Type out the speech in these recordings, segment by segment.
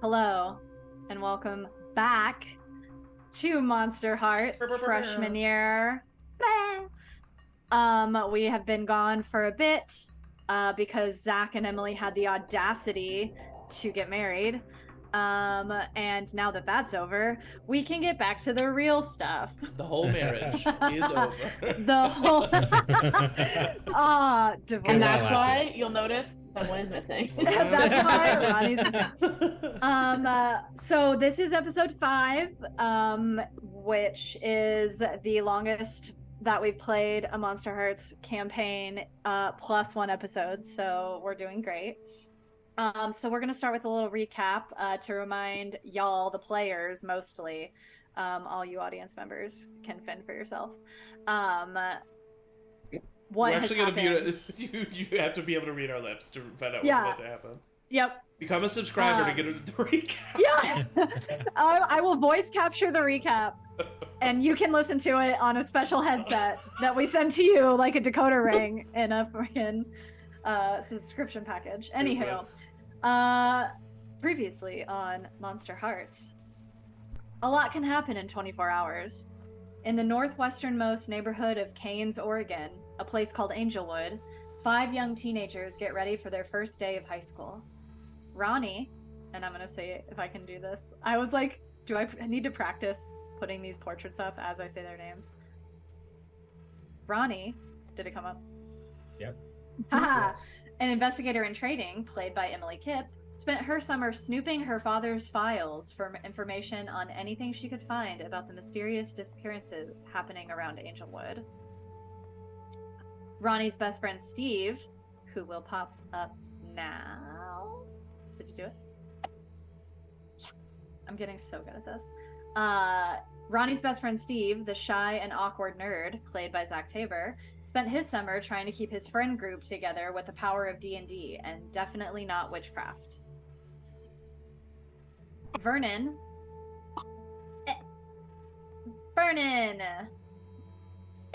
Hello, and welcome back to Monsterhearts freshman year. We have been gone for a bit because Zach and Emily had the audacity to get married. And now that that's over, we can get back to the real stuff. The whole marriage is over. The whole and that's why you'll notice someone is missing. That's why Ronnie's missing. So this is episode 5, which is the longest that we've played a Monsterhearts campaign, plus 1 episode. So we're doing great. So we're going to start with a little recap to remind y'all, the players mostly, all you audience members can fend for yourself. What we're actually going to be you have to be able to read our lips to find out what's about to happen. Yep. Become a subscriber to get the recap. Yeah. I will voice capture the recap, and you can listen to it on a special headset that we send to you like a decoder ring in a freaking subscription package. Anywho, previously on Monsterhearts, a lot can happen in 24 hours. In the northwesternmost neighborhood of Keynes, Oregon, a place called Angelwood, 5 young teenagers get ready for their first day of high school. Ronnie, and I'm gonna say it if I can do this. I was like, do I need to practice putting these portraits up as I say their names? Ronnie, did it come up? Yep. Haha. An investigator in training, played by Emily Kipp, spent her summer snooping her father's files for information on anything she could find about the mysterious disappearances happening around Angelwood. Ronnie's best friend Steve, who will pop up now. Did you do it? Yes. I'm getting so good at this. Ronnie's best friend Steve, the shy and awkward nerd, played by Zach Tabor, spent his summer trying to keep his friend group together with the power of D&D, and definitely not witchcraft. Vernon,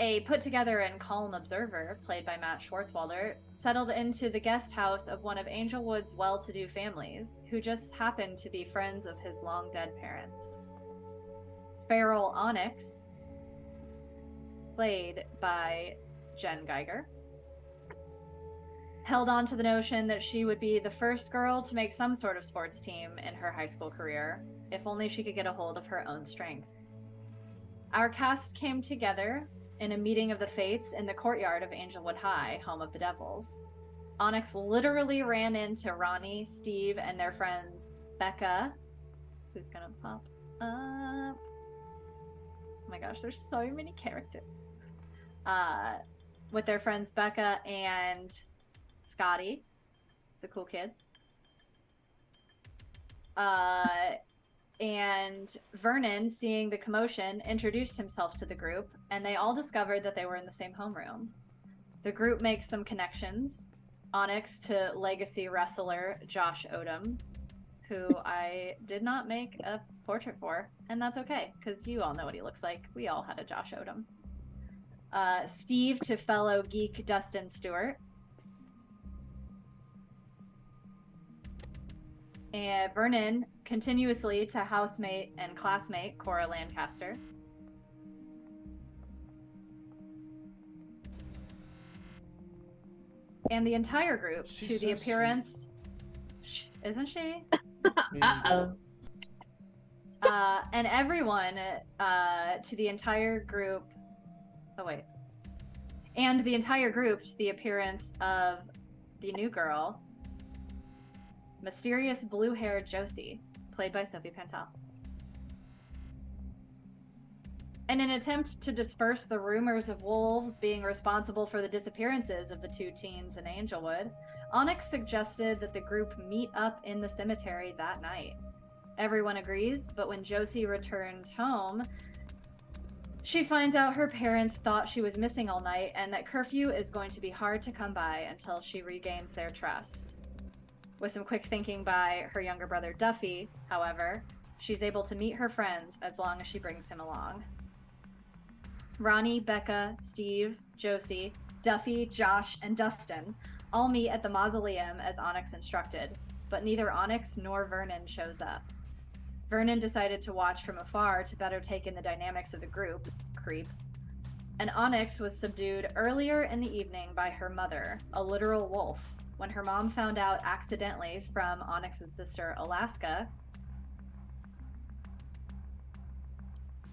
a put-together and calm observer, played by Matt Schwartzwalder, settled into the guest house of one of Angelwood's well-to-do families, who just happened to be friends of his long-dead parents. Feral Onyx, played by Jenn Geiger, held on to the notion that she would be the first girl to make some sort of sports team in her high school career, if only she could get a hold of her own strength. Our cast came together in a meeting of the fates in the courtyard of Angelwood High, home of the Devils. Onyx literally ran into Ronnie, Steve, and their friends Becca, who's gonna pop up. Oh my gosh, there's so many characters. With their friends Becca and Scotty, the cool kids. And Vernon, seeing the commotion, introduced himself to the group, and they all discovered that they were in the same homeroom. The group makes some connections. Onyx to legacy wrestler Josh Odom, who I did not make a portrait for, and that's okay, because you all know what he looks like. We all had a Josh Odom. Steve to fellow geek Dustin Stewart. And Vernon continuously to housemate and classmate Cora Lancaster. And the entire group to the appearance... Isn't she? Uh-oh. And everyone to the entire group... Oh, wait. And the entire group to the appearance of the new girl, mysterious blue-haired Josie, played by Sophie Pantale. In an attempt to disperse the rumors of wolves being responsible for the disappearances of the 2 teens in Angelwood, Onyx suggested that the group meet up in the cemetery that night. Everyone agrees, but when Josie returns home, she finds out her parents thought she was missing all night and that curfew is going to be hard to come by until she regains their trust. With some quick thinking by her younger brother Duffy, however, she's able to meet her friends as long as she brings him along. Ronnie, Becca, Steve, Josie, Duffy, Josh, and Dustin all meet at the mausoleum as Onyx instructed. but neither Onyx nor Vernon shows up. Vernon decided to watch from afar to better take in the dynamics of the group, creep. And Onyx was subdued earlier in the evening by her mother, a literal wolf, when her mom found out accidentally from Onyx's sister, Alaska,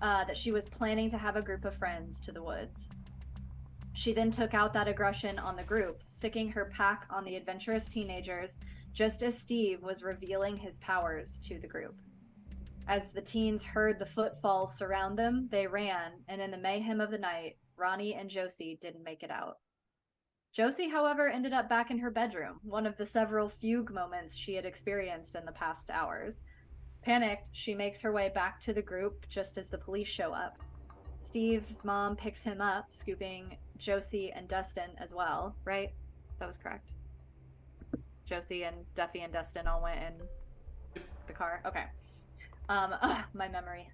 that she was planning to have a group of friends to the woods. She then took out that aggression on the group, sicking her pack on the adventurous teenagers just as Steve was revealing his powers to the group. As the teens heard the footfalls surround them, they ran, and in the mayhem of the night, Ronnie and Josie didn't make it out. Josie, however, ended up back in her bedroom, one of the several fugue moments she had experienced in the past hours. Panicked, she makes her way back to the group just as the police show up. Steve's mom picks him up, scooping Josie and Dustin as well, right? That was correct. Josie and Duffy and Dustin all went in the car. Okay. My memory.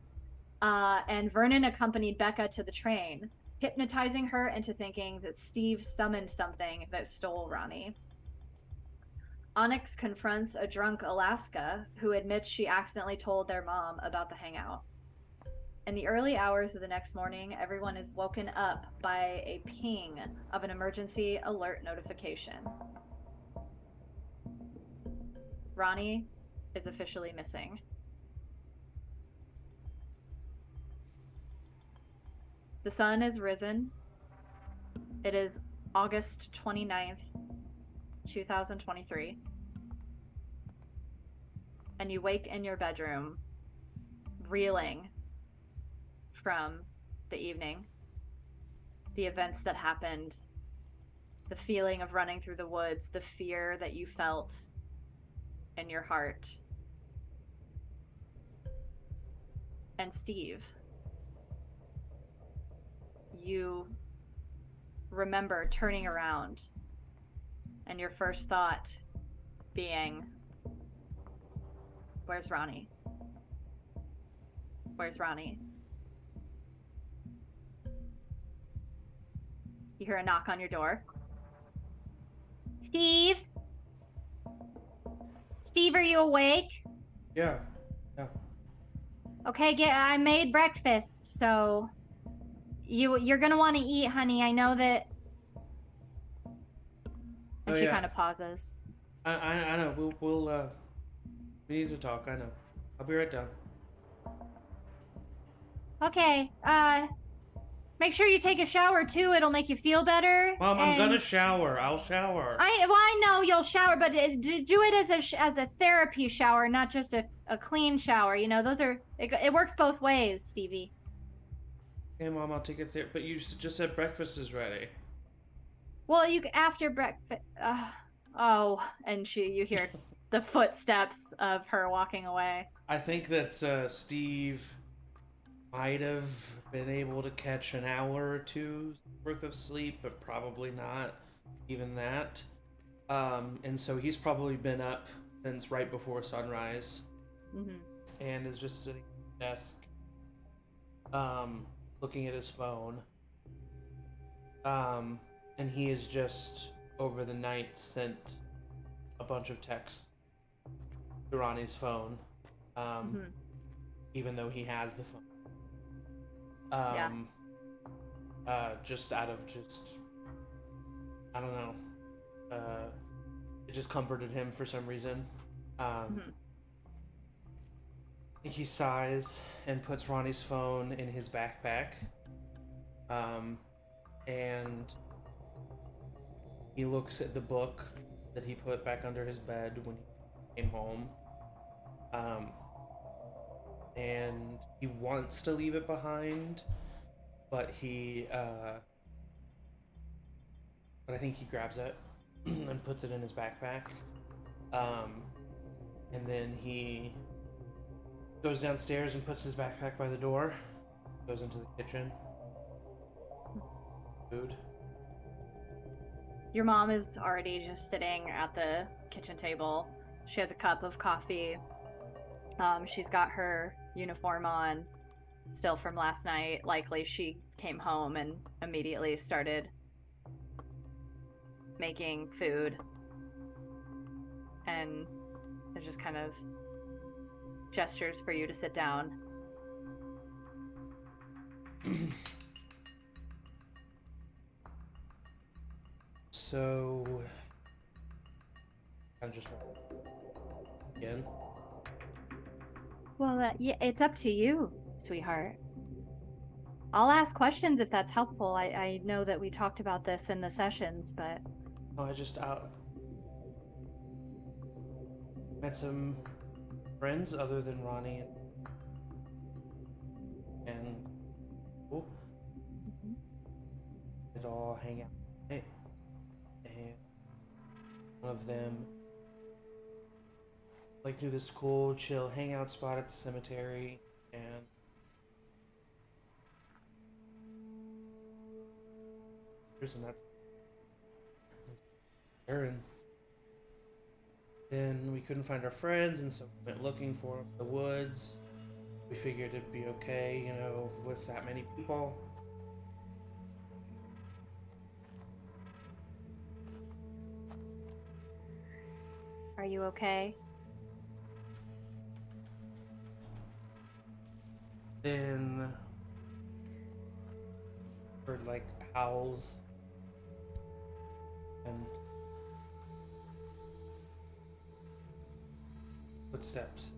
And Vernon accompanied Becca to the train, hypnotizing her into thinking that Steve summoned something that stole Ronnie. Onyx confronts a drunk Alaska, who admits she accidentally told their mom about the hangout. In the early hours of the next morning, everyone is woken up by a ping of an emergency alert notification. Ronnie is officially missing. The sun is risen. It is August 29th, 2023. And you wake in your bedroom, reeling from the evening, the events that happened, the feeling of running through the woods, the fear that you felt in your heart. And Steve, you remember turning around and your first thought being, where's Ronnie? Where's Ronnie? You hear a knock on your door. Steve? Steve, are you awake? Yeah. Okay, I made breakfast, so you're gonna want to eat, honey. I know that. And she kind of pauses. I know. We'll we need to talk. I know. I'll be right down. Okay. Make sure you take a shower too. It'll make you feel better. Mom, I'm gonna shower. I'll shower. I know you'll shower, but do it as a therapy shower, not just a clean shower. You know, it works both ways, Stevie. Hey, Mom, I'll take it there. But you just said breakfast is ready. Well, after breakfast. And you hear the footsteps of her walking away. I think that Steve might have been able to catch an hour or two worth of sleep, but probably not even that. And so he's probably been up since right before sunrise, and is just sitting at the desk, looking at his phone. And he has just over the night sent a bunch of texts to Ronnie's phone, even though he has the phone. Just out of I don't know. It just comforted him for some reason. He sighs and puts Ronnie's phone in his backpack. And he looks at the book that he put back under his bed when he came home. And he wants to leave it behind, but I think he grabs it and puts it in his backpack. And then he goes downstairs and puts his backpack by the door, goes into the kitchen. Food. Your mom is already just sitting at the kitchen table. She has a cup of coffee. She's got her uniform on, still from last night. Likely she came home and immediately started making food. And It just kind of gestures for you to sit down. So, I just again. Well, yeah, it's up to you, sweetheart. I'll ask questions if that's helpful. I know that we talked about this in the sessions, but... Oh, I just met some friends other than Ronnie and oh, they'd all hang out tonight. And one of them knew this cool, chill hangout spot at the cemetery, and that's there. And then we couldn't find our friends, and so we went looking for them in the woods. We figured it'd be okay, with that many people. Are you okay? Then heard howls and footsteps.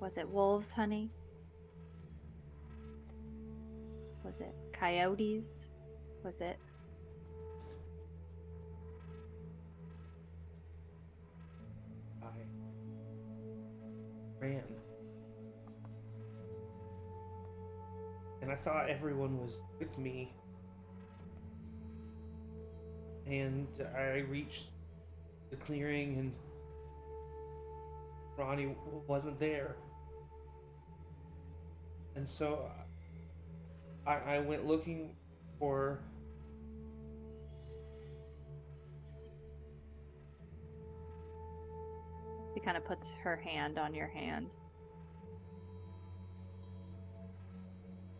Was it wolves, honey? Was it coyotes? Was it... I ran. And I thought everyone was with me. And I reached the clearing and Ronnie wasn't there. And so I went looking for She kind of puts her hand on your hand.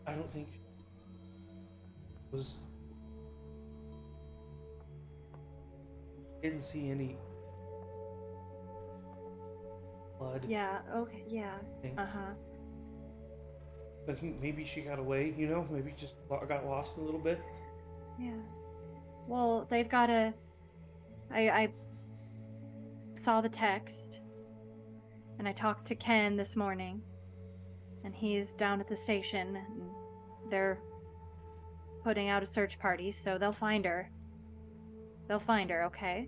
I don't think she was... Didn't see any blood. Yeah, okay, yeah. Uh-huh. I think maybe she got away, maybe just got lost a little bit. Yeah. Well, they've got a... I saw the text, and I talked to Ken this morning, and he's down at the station, and they're putting out a search party, so they'll find her. They'll find her, okay?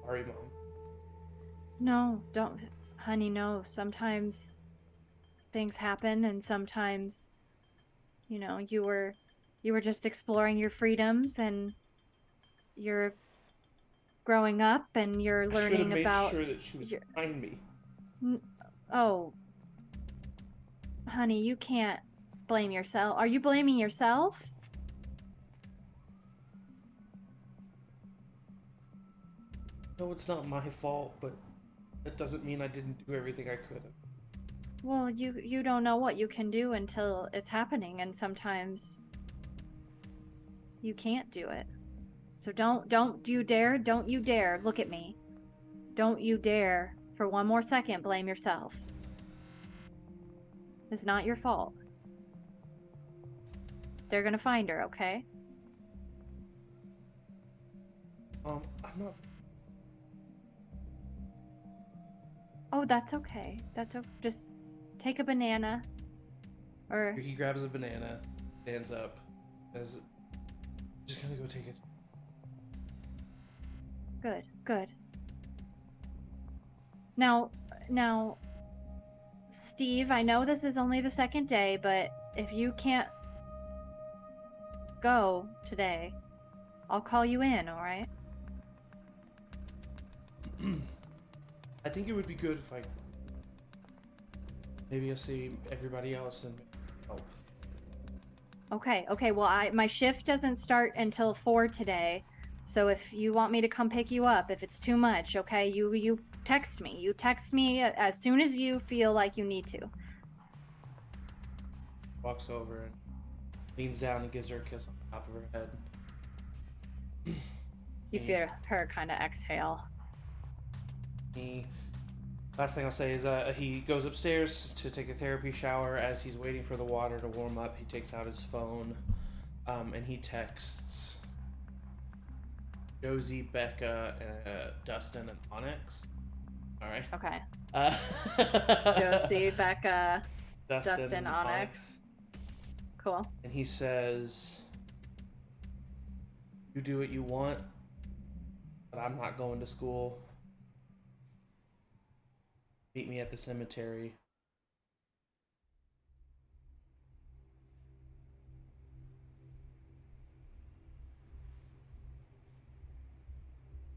Sorry, Mom. No, don't... Honey, no. Sometimes things happen, and sometimes, you were just exploring your freedoms, and you're growing up, and you're learning about... I should have made sure that she was behind me. Oh. Honey, you can't blame yourself. Are you blaming yourself? No, it's not my fault, but that doesn't mean I didn't do everything I could have. Well, you don't know what you can do until it's happening, and sometimes you can't do it. So don't you dare look at me. Don't you dare for one more second blame yourself. It's not your fault. They're gonna find her, okay? I'm not... Oh, that's okay. Just take a banana. Or... He grabs a banana, stands up, says, just gonna go take it. Good. Now, Steve, I know this is only the second day, but if you can't go today, I'll call you in, alright? I think it would be good if maybe I'll see everybody else and help. Okay, well, my shift doesn't start until 4 today, so if you want me to come pick you up, if it's too much, okay, you text me. You text me as soon as you feel like you need to. Walks over and leans down and gives her a kiss on the top of her head. You feel her kind of exhale. Last thing I'll say is he goes upstairs to take a therapy shower. As he's waiting for the water to warm up, he takes out his phone and he texts Josie, Becca, Dustin, and Onyx. All right. Okay. Uh, Josie, Becca, Dustin, Onyx. Cool. And he says, "You do what you want, but I'm not going to school. Meet me at the cemetery."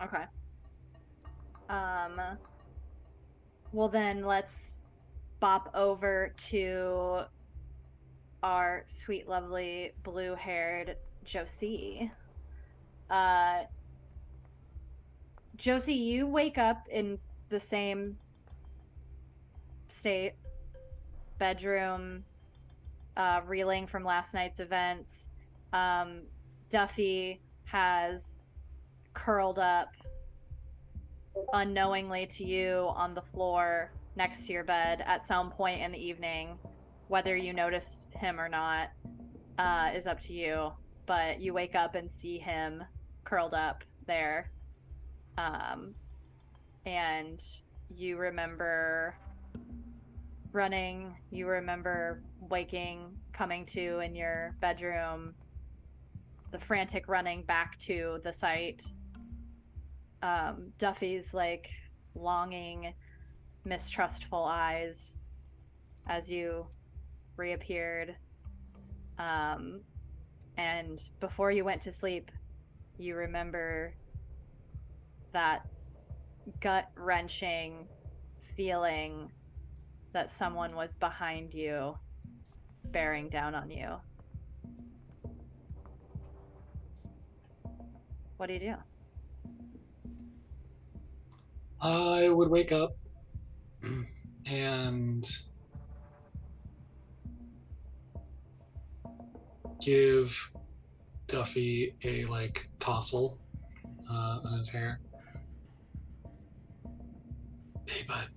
Okay. Well then let's bop over to our sweet, lovely, blue-haired Josie. Josie, you wake up in the same state, bedroom, reeling from last night's events. Duffy has curled up unknowingly to you on the floor next to your bed at some point in the evening. Whether you noticed him or not is up to you, but you wake up and see him curled up there. And you remember running, you remember waking, coming to in your bedroom, the frantic running back to the site. Duffy's like longing, mistrustful eyes as you reappeared. And before you went to sleep, you remember that gut-wrenching feeling that someone was behind you, bearing down on you. What do you do? I would wake up and give Duffy a tousle on his hair. Hey, bud.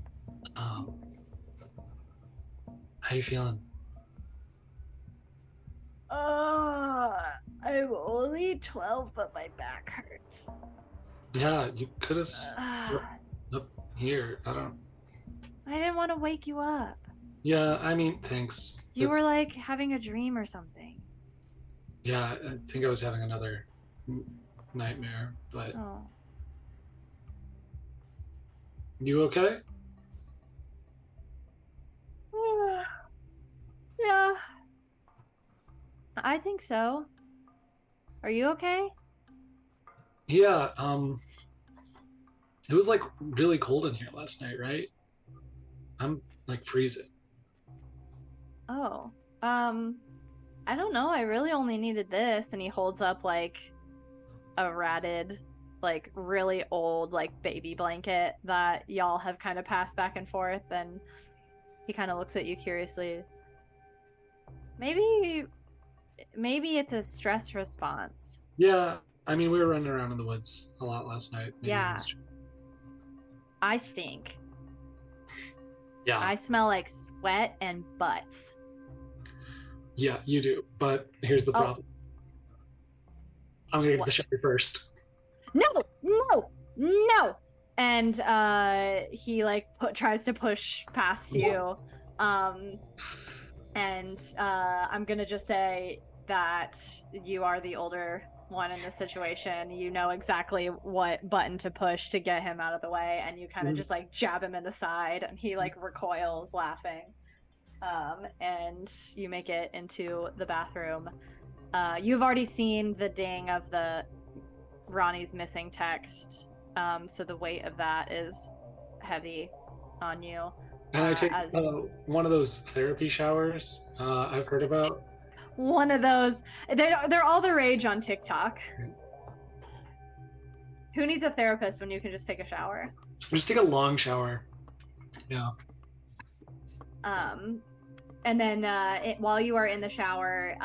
How you feeling? I'm only 12, but my back hurts. Yeah, you could have slept up here. I didn't want to wake you up. Yeah, I mean, thanks. You were like having a dream or something. Yeah, I think I was having another nightmare, but... Oh. You okay? Yeah. I think so. Are you okay? Yeah, it was really cold in here last night, right? I'm freezing. Oh. I don't know. I really only needed this. And he holds up a ratted, really old, baby blanket that y'all have kind of passed back and forth. And he kind of looks at you curiously. Maybe it's a stress response. Yeah, I mean, we were running around in the woods a lot last night. Maybe yeah. I stink. Yeah. I smell like sweat and butts. Yeah, you do. But here's the problem. I'm gonna get to the shower first. No! And he tries to push past you. And I'm gonna just say that you are the older one in this situation. You know exactly what button to push to get him out of the way, and you kind of just jab him in the side, and he recoils laughing. And you make it into the bathroom. You've already seen the ding of the Ronnie's missing text, so the weight of that is heavy on you. And I take one of those therapy showers I've heard about. One of those. They're all the rage on TikTok. Who needs a therapist when you can just take a shower? Just take a long shower. Yeah. And then while you are in the shower,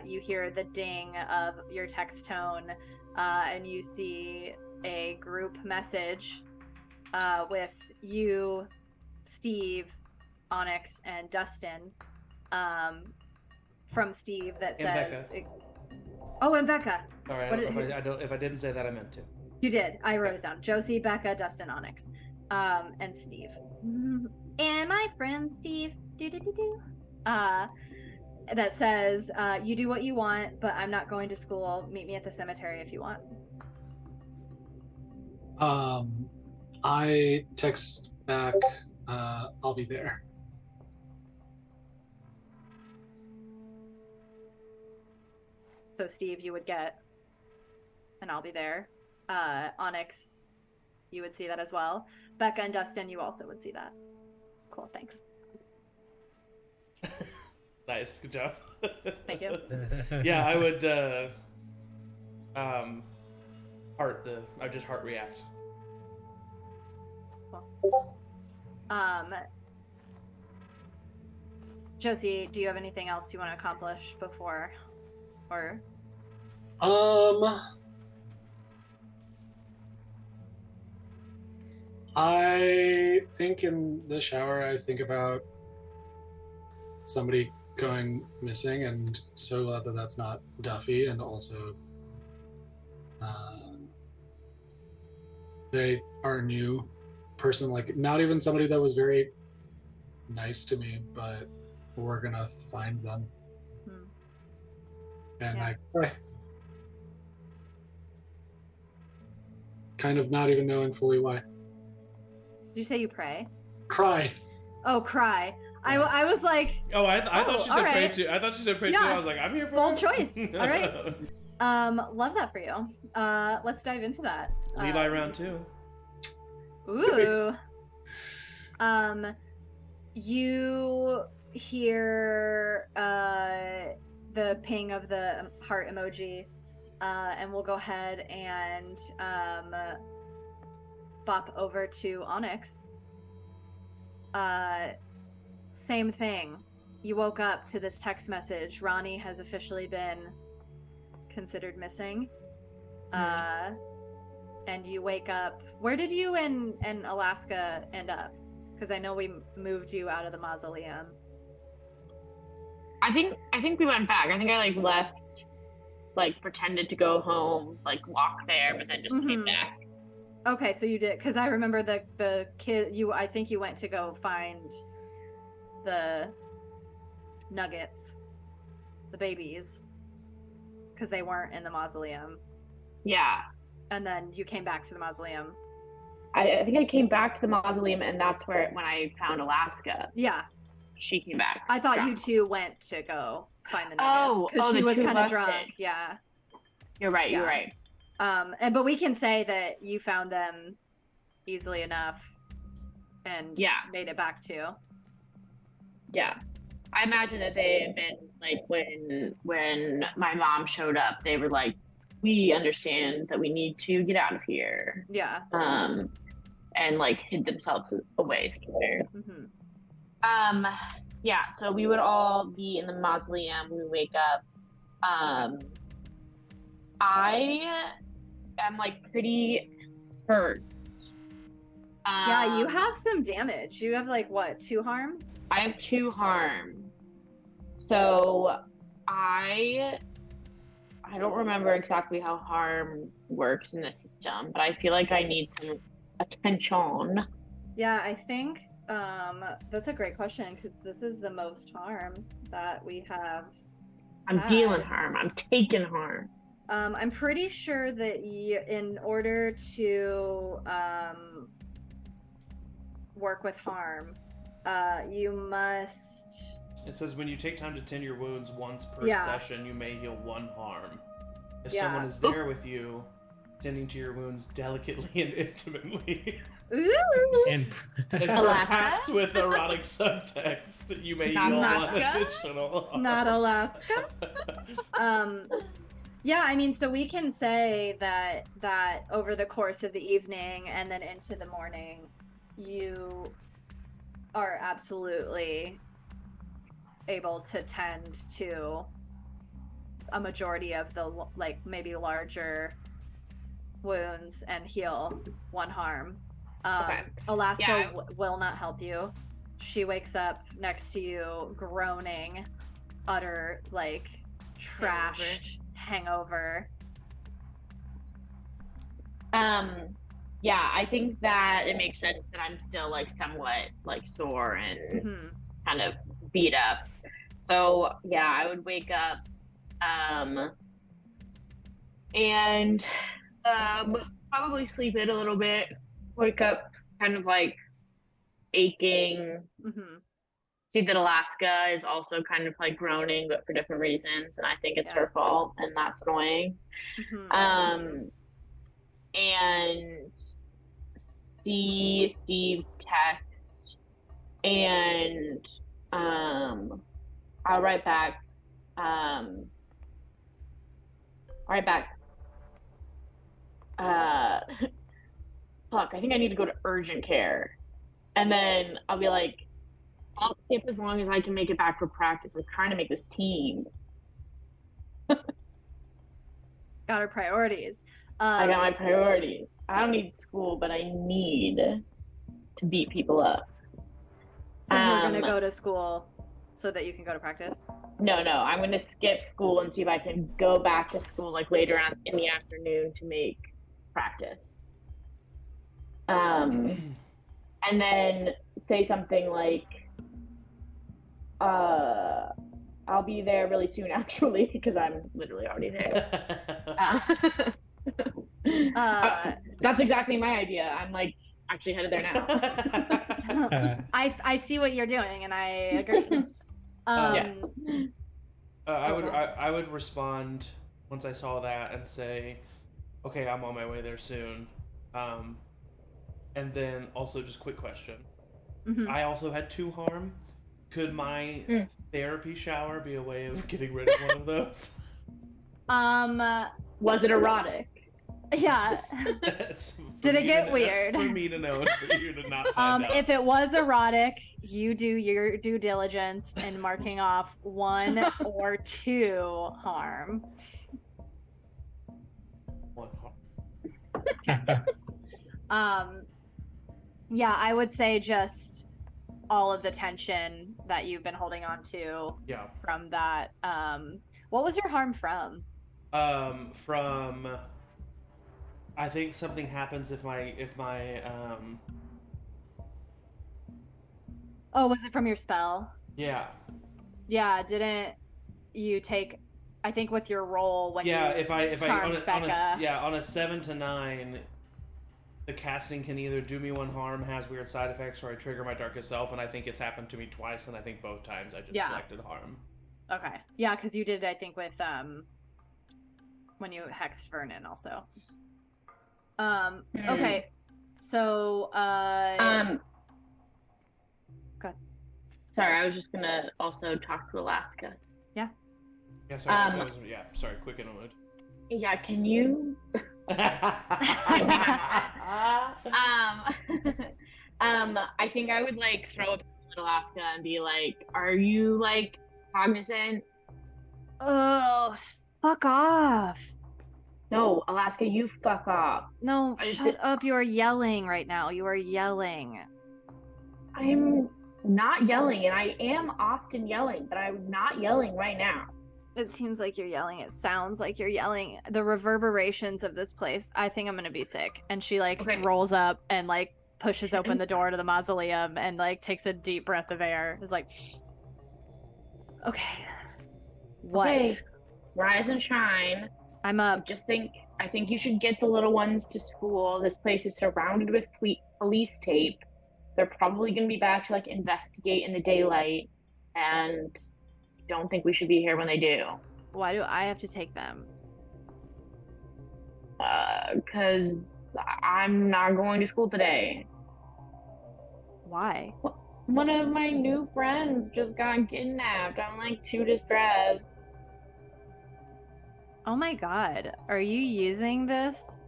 you hear the ding of your text tone, and you see a group message with you, Steve, Onyx, and Dustin, from Steve that And says, Becca. "Oh, and Becca." Sorry, if I didn't say that, I meant to. You did. I wrote it down. Josie, Becca, Dustin, Onyx, and Steve, and my friend Steve. That says, "You do what you want, but I'm not going to school. Meet me at the cemetery if you want." I text back, I'll be there. So Steve, you would get, and I'll be there. Onyx, you would see that as well. Becca and Dustin, you also would see that. Cool, thanks. Nice, good job. Thank you. Yeah, I would I'd just heart react. Cool. Josie, do you have anything else you want to accomplish before, or? I think in the shower, I think about somebody going missing, and so glad that that's not Duffy, and also they are a new person, like not even somebody that was very nice to me, but we're gonna find them. And Yeah. I cry. Kind of not even knowing fully why. Did you say you pray? Cry. Oh, cry. I was like, Oh, I thought she said all pray right. too. I thought she said pray too. Yeah. I was like, I'm here for Bold it. choice. All right. Love that for you. Let's dive into that. Levi round 2. Ooh. You hear the ping of the heart emoji, and we'll go ahead and bop over to Onyx. Same thing. You woke up to this text message. Ronnie has officially been considered missing. And you wake up. Where did you in Alaska end up? Because I know we moved you out of the mausoleum. I think we went back. I think I left, pretended to go home, walk there, but then just came back. Okay, so you did, because I remember the kid. I think you went to go find the nuggets, the babies, because they weren't in the mausoleum. Yeah. And then you came back to the mausoleum. I think I came back to the mausoleum, and that's when I found Alaska. Yeah. She came back. I thought drunk. you two went to go find the nuggets because she was kind of drunk. Did. Yeah. You're right. Yeah. You're right. But we can say that you found them easily enough, and made it back too. Yeah. I imagine that they had been when my mom showed up, they were like, we understand that we need to get out of here. Yeah. And hid themselves away somewhere. Mm-hmm. Yeah, so we would all be in the mausoleum. We wake up. I am pretty hurt. Yeah, you have some damage. You have 2 harm? I have 2 harm. So I don't remember exactly how harm works in the system, but I feel like I need some attention. Yeah, I think that's a great question, because this is the most harm that we have. I'm dealing harm. I'm taking harm. I'm pretty sure that in order to work with harm, you must... It says when you take time to tend your wounds once per session, you may heal 1 harm. If someone is there with you, tending to your wounds delicately and intimately, Ooh. and perhaps with erotic subtext, you may heal 1 additional harm. Not Alaska. Yeah, I mean, so we can say that over the course of the evening and then into the morning, you are absolutely able to tend to a majority of the like maybe larger wounds and heal one harm. Okay. Alaska Yeah. will not help you. She wakes up next to you groaning, utter like trashed hangover. Yeah, I think that it makes sense that I'm still like somewhat like sore and kind of beat up. So yeah, I would wake up and probably sleep in a little bit, wake up kind of like aching. See that Alaska is also kind of like groaning, but for different reasons, and I think it's her fault, and that's annoying. And see Steve's text, and I'll write back. Fuck, I think I need to go to urgent care. And then I'll be like, I'll skip as long as I can make it back for practice. I'm trying to make this team. Got her priorities. I got my priorities. I don't need school, but I need to beat people up. So you're gonna go to school so that you can go to practice? No, I'm gonna skip school and see if I can go back to school like later on in the afternoon to make practice. And then say something like, I'll be there really soon, actually, because I'm literally already there. That's exactly my idea. I'm like actually headed there now. I see what you're doing, and I agree. I would respond once I saw that and say, okay, I'm on my way there soon. And then also just quick question. I also had 2 harm. Could my therapy shower be a way of getting rid of one of those? Was it erotic? Yeah. Did it get weird? That's for me to know and for you to not find out. If it was erotic, you do your due diligence in marking off 1 or 2 harm. 1 harm. Yeah, I would say just all of the tension that you've been holding on to from that. What was your harm from? From I think something happens if my Oh, was it from your spell? Yeah. Yeah, didn't you take I think with your roll when if I Becca. on a 7 to 9 the casting can either do me 1 harm, has weird side effects, or I trigger my darkest self, and I think it's happened to me twice, and I think both times I just collected harm. Okay. Yeah, because you did, I think, with when you hexed Vernon also. Okay. So good. Sorry, I was just gonna also talk to Alaska. Yeah. Yeah, sorry. Sorry, quick interlude. Yeah, can you I think I would like throw a at Alaska and be like, are you like cognizant? Oh, fuck off. No, Alaska, you fuck off. No, shut up. You are yelling right now. You are yelling. I'm not yelling, and I am often yelling, but I'm not yelling right now. It seems like you're yelling. It sounds like you're yelling. The reverberations of this place, I think I'm gonna be sick. And she like rolls up and like pushes open the door to the mausoleum and like takes a deep breath of air. Is like, okay, what? Okay. Rise and shine. I'm up. I think you should get the little ones to school. This place is surrounded with police tape. They're probably going to be back to like investigate in the daylight, and don't think we should be here when they do. Why do I have to take them? Because I'm not going to school today. Why? One of my new friends just got kidnapped. I'm like too distressed. Oh my god. Are you using this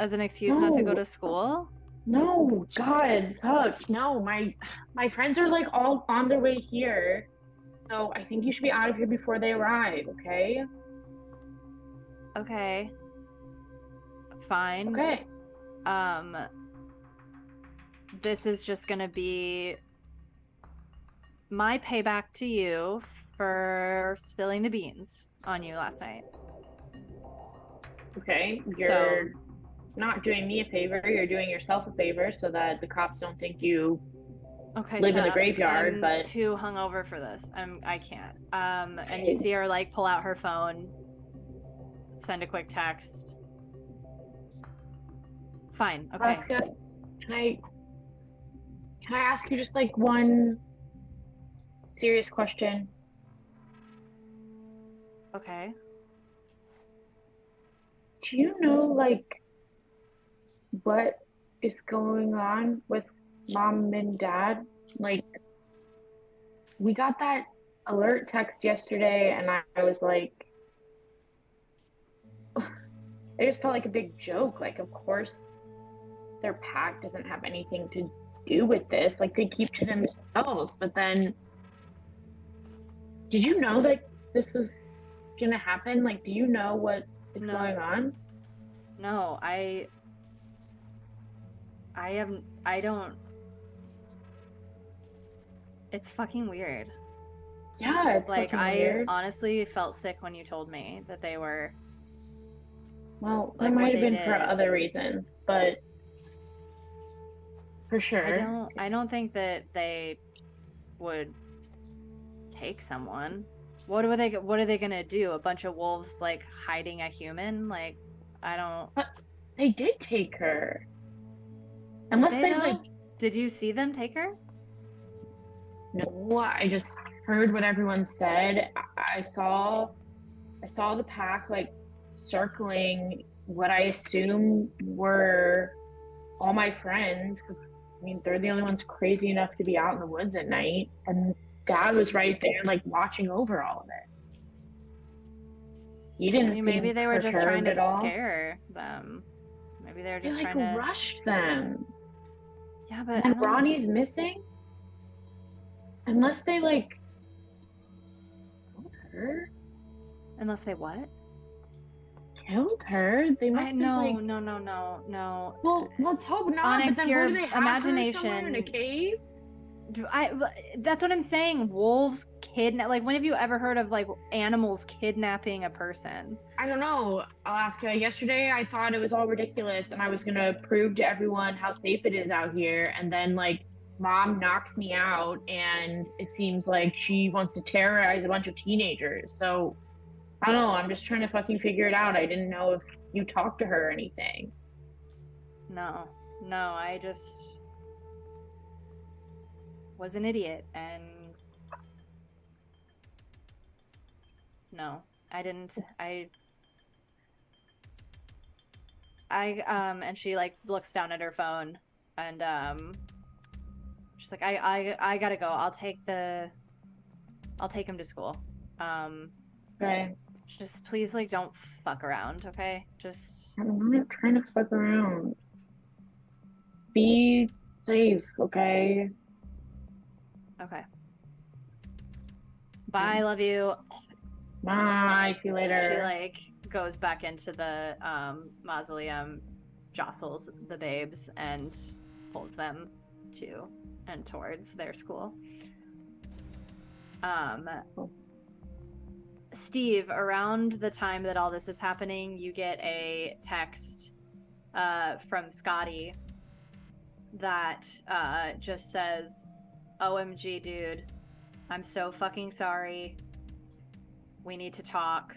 as an excuse not to go to school? No, God, fuck. No, my friends are like all on their way here. So I think you should be out of here before they arrive, okay? Okay. Fine. Okay. This is just gonna be my payback to you for spilling the beans on you last night. Okay. You're not doing me a favor, you're doing yourself a favor so that the cops don't think you Okay, live in shut the up. graveyard, I'm but too hungover for this. I can't. And you see her like pull out her phone, send a quick text. Fine. Okay. Alaska, can I ask you just like one serious question? Okay. Do you know like what is going on with mom and dad? Like, we got that alert text yesterday, and I was like, it just felt like a big joke. Like, of course, their pact doesn't have anything to do with this. Like, they keep to themselves. But then, did you know that this was gonna happen? Like, do you know what is No. going on? No, I don't. It's fucking weird. Yeah, it's Like, fucking I weird. honestly felt sick when you told me that they were. Well, like, that might what have they been for did. other reasons, but for sure. I don't think that they would take someone. What are they gonna do? A bunch of wolves like hiding a human? Like, I don't. But they did take her. Did Unless they they though? like, Did you see them take her? no, I just heard what everyone said. I saw the pack like circling what I assume were all my friends, because I mean they're the only ones crazy enough to be out in the woods at night, and Dad was right there like watching over all of it. He I didn't mean, seem maybe they were just trying perturbed to at all. scare them. Maybe they were They just like trying to. rushed them. Yeah, And but I then don't. Ronnie's missing. Unless they like killed her. Unless they what? Killed her? They must have No. Well, let's hope not. Onyx, but then your where do they have her somewhere in a imagination. cave? That's what I'm saying. Wolves kidnap. Like, when have you ever heard of like animals kidnapping a person? I don't know, Alaska. Yesterday, I thought it was all ridiculous, and I was gonna prove to everyone how safe it is out here. And then, like, Mom knocks me out, and it seems like she wants to terrorize a bunch of teenagers. So I don't know. I'm just trying to fucking figure it out. I didn't know if you talked to her or anything. No, I just was an idiot, and no, I didn't. And she like looks down at her phone, and she's like, I gotta go. I'll take him to school. Okay. Just please, like, don't fuck around, okay? Just. I'm not trying to fuck around. Be safe, okay? Okay. Bye, love you. Bye, see you later. She like goes back into the mausoleum, jostles the babes, and pulls them to and towards their school. Steve, around the time that all this is happening, you get a text from Scotty that just says, OMG, dude, I'm so fucking sorry. We need to talk.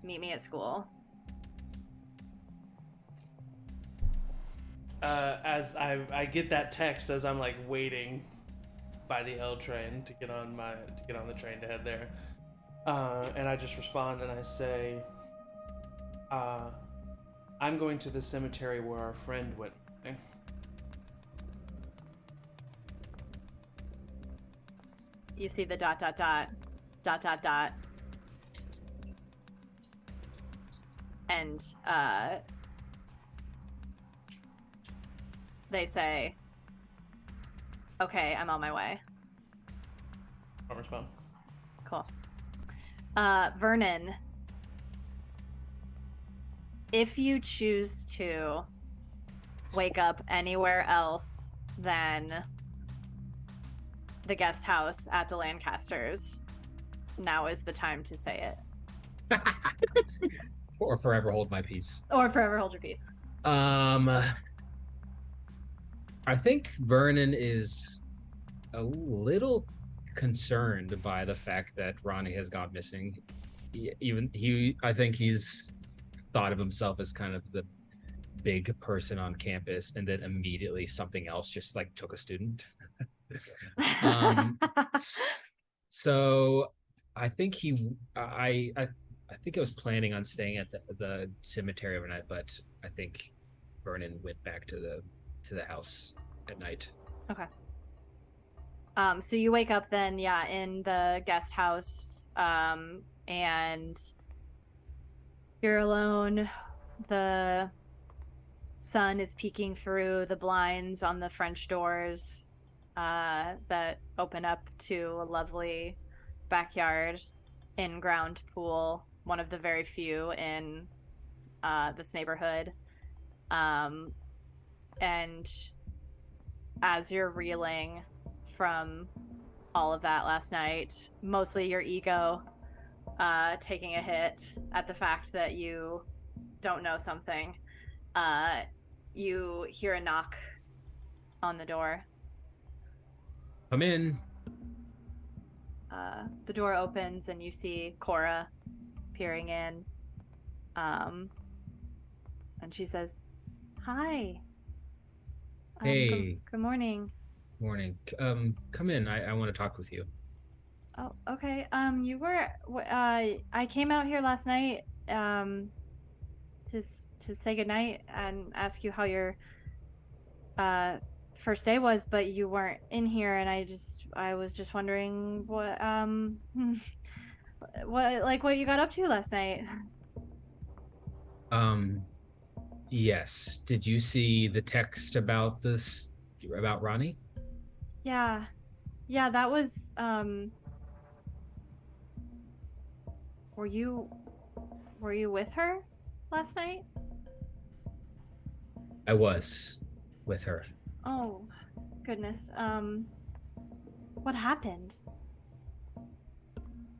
Meet me at school. As I get that text as I'm like waiting by the L train to get on the train to head there, and I just respond and I say, I'm going to the cemetery where our friend went. You see the ... And they say, okay, I'm on my way. I'll respond. Cool. Vernon, if you choose to wake up anywhere else than the guest house at the Lancasters, now is the time to say it. Or forever hold my peace. Or forever hold your peace. I think Vernon is a little concerned by the fact that Ronnie has gone missing. I think he's thought of himself as kind of the big person on campus, and then immediately something else just like took a student. So I think I think I was planning on staying at the cemetery overnight, but I think Vernon went back to the house at night. Okay. So you wake up then, in the guest house, and you're alone. The sun is peeking through the blinds on the French doors that open up to a lovely backyard in-ground pool, one of the very few in this neighborhood. And as you're reeling from all of that last night, mostly your ego taking a hit at the fact that you don't know something, you hear a knock on the door. Come in. The door opens and you see Cora peering in. And she says, "Hi." Hey. Good morning. Morning. Come in. I want to talk with you. Oh, okay. You were. I came out here last night. To say goodnight and ask you how your first day was, but you weren't in here, and I was just wondering what you got up to last night. Yes. Did you see the text about Ronnie? Yeah, that was were you with her last night? I was with her. Oh, goodness. What happened?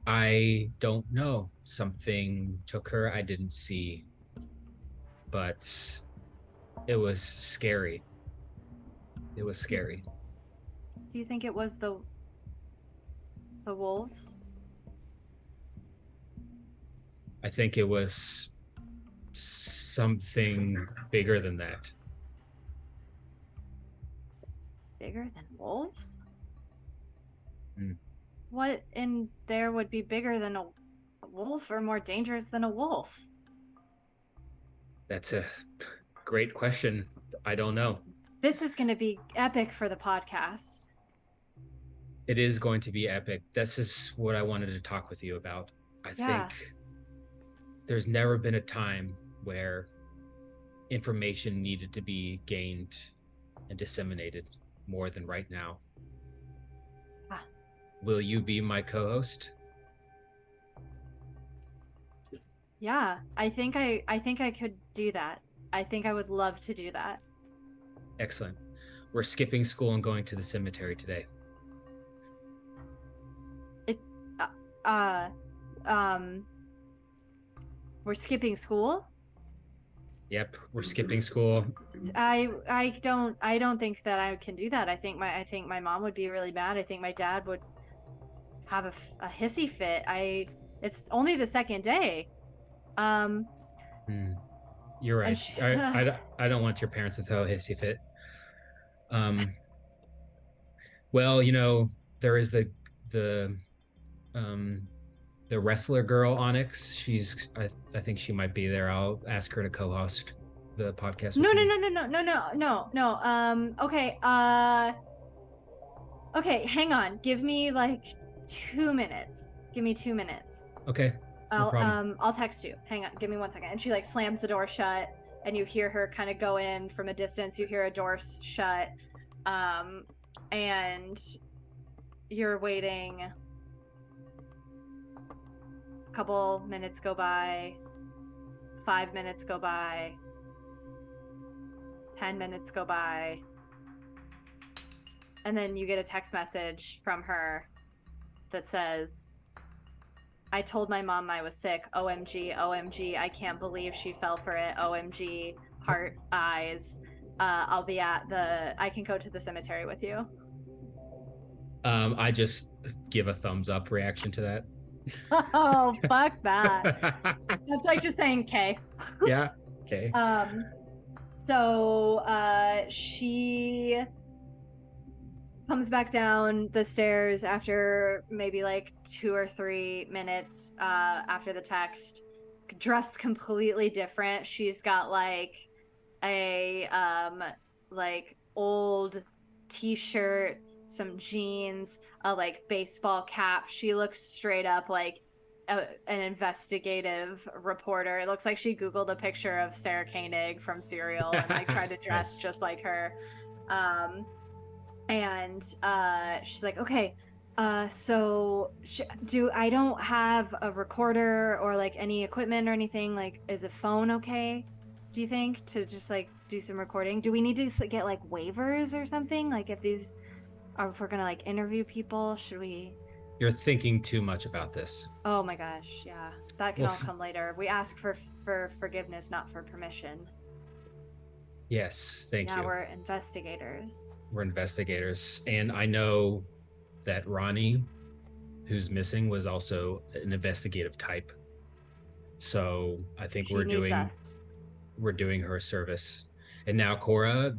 I don't know. Something took her. I didn't see. But it was scary. It was scary. Do you think it was the wolves? I think it was something bigger than that. Bigger than wolves? Mm. What in there would be bigger than a wolf or more dangerous than a wolf? That's a great question. I don't know. This is going to be epic for the podcast. It is going to be epic. This is what I wanted to talk with you about. I think there's never been a time where information needed to be gained and disseminated more than right now. Will you be my co-host? Yeah, I think I could do that. I think I would love to do that. Excellent. We're skipping school and going to the cemetery today. It's we're skipping school? Yep, we're skipping school. I don't think that I can do that. I think my mom would be really mad. I think my dad would have a hissy fit. It's only the second day. You're right. I don't want your parents to throw a hissy fit. Well, there is the wrestler girl Onyx. I think she might be there. I'll ask her to co-host the podcast. No. Okay, hang on. Give me like 2 minutes. Give me 2 minutes. Okay. No problem. I'll text you. Hang on. Give me 1 second. And she like slams the door shut, and you hear her kind of go in from a distance. You hear a door shut, and you're waiting A couple minutes go by. 5 minutes go by. 10 minutes go by. And then you get a text message from her that says, I told my mom I was sick. OMG, OMG. I can't believe she fell for it. OMG, heart eyes. I'll be at I can go to the cemetery with you. I just give a thumbs up reaction to that. Oh, fuck that. That's like just saying K. Yeah. Okay. So she comes back down the stairs after maybe like 2 or 3 minutes after the text, dressed completely different. She's got like a like old t-shirt, some jeans, a like baseball cap. She looks straight up like an investigative reporter. It looks like she Googled a picture of Sarah Koenig from Serial and like tried to dress just like her. And she's like, okay, so I don't have a recorder or like any equipment or anything. Like, is a phone okay? Do you think to just like do some recording? Do we need to get like waivers or something? Like if we're gonna like interview people, should we? You're thinking too much about this. Oh my gosh, yeah, that can all come later. We ask for forgiveness, not for permission. Yes, thank you. Now we're investigators. We're investigators, and I know that Ronnie, who's missing, was also an investigative type. So I think She we're needs us. doing her a service. And now, Cora,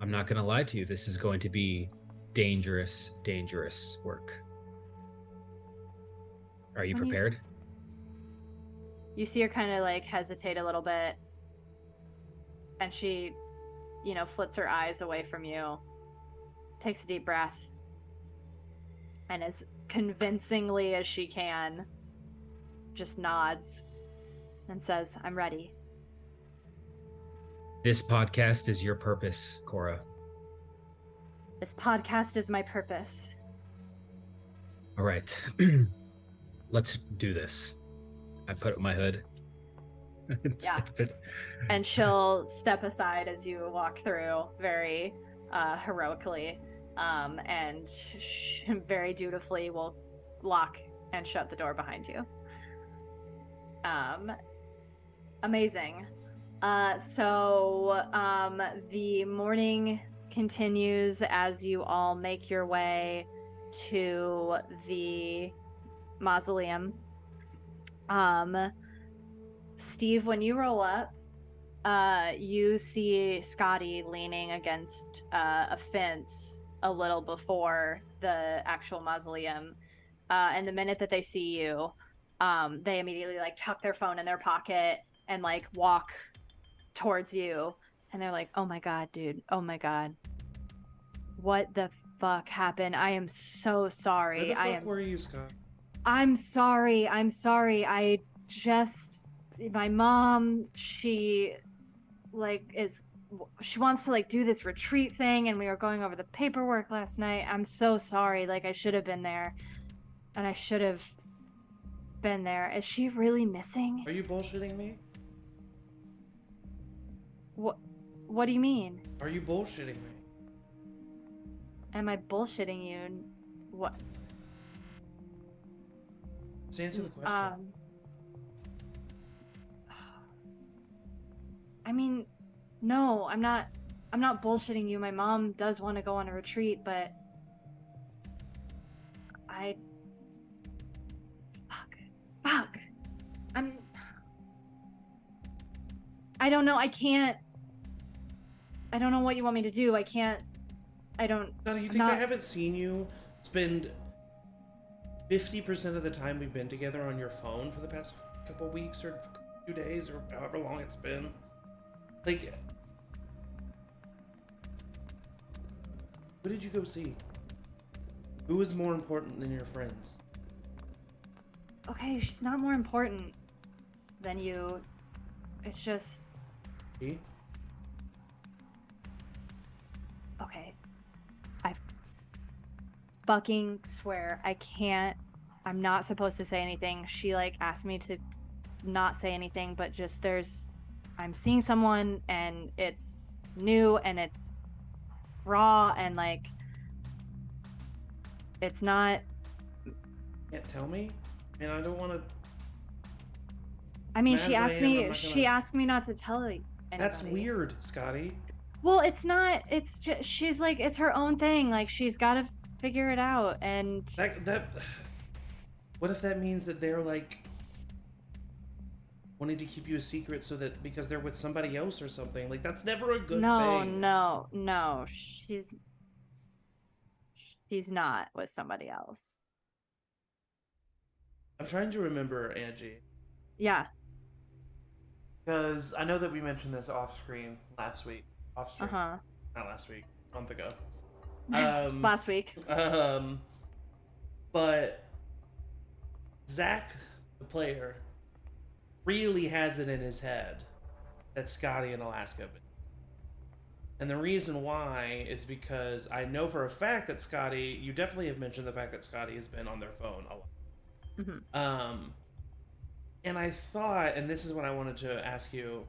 I'm not going to lie to you, this is going to be dangerous work. Are you prepared? You see her kind of like hesitate a little bit, and she, flits her eyes away from you, takes a deep breath, and as convincingly as she can, just nods and says, I'm ready. This podcast is your purpose, Cora. This podcast is my purpose. All right. Let's do this. I put up my hood. Yeah. And she'll step aside as you walk through very heroically, and very dutifully will lock and shut the door behind you. Amazing. So the morning continues as you all make your way to the mausoleum. Steve, when you roll up, you see Scotty leaning against a fence a little before the actual mausoleum. And the minute that they see you, they immediately like tuck their phone in their pocket and like walk towards you. And they're like, oh my God, dude. Oh my God. What the fuck happened? I am so sorry. Where the fuck were you, Scott? I'm sorry. My mom, she wants to like do this retreat thing, and we were going over the paperwork last night. I'm so sorry. Like, I should have been there, and I should have been there. Is she really missing? Are you bullshitting me? What do you mean? Are you bullshitting me? Am I bullshitting you? What? Just answer the question. I mean, no, I'm not bullshitting you. My mom does want to go on a retreat, but fuck. I don't know. I don't know what you want me to do. No, you think I haven't seen you spend 50% of the time we've been together on your phone for the past couple weeks or few days or however long it's been? Like, who did you go see? Who is more important than your friends? Okay, she's not more important than you. It's just... See? Okay. I fucking swear I I'm not supposed to say anything. She like asked me to not say anything, but just I'm seeing someone and it's new and it's raw and like it's not. Can't tell me? I mean, I don't want to. I mean, Mad she as I asked am, I'm me. not She gonna- asked me not to tell anybody. That's weird, Scotty. Well, it's not. It's just she's like it's her own thing. Like she's got to figure it out. And That. What if that means that they're like wanting to keep you a secret so that because they're with somebody else or something? Like that's never a good thing. No. She's not with somebody else. I'm trying to remember, Angie, Yeah. because I know that we mentioned this off screen last week. Off stream, Uh-huh. not last week, a month ago. Last week. But Zach, the player, really has it in his head that Scotty and Alaska have been. And the reason why is because I know for a fact that Scotty, you definitely have mentioned the fact that Scotty has been on their phone a lot. Mm-hmm. And I thought, and this is what I wanted to ask you,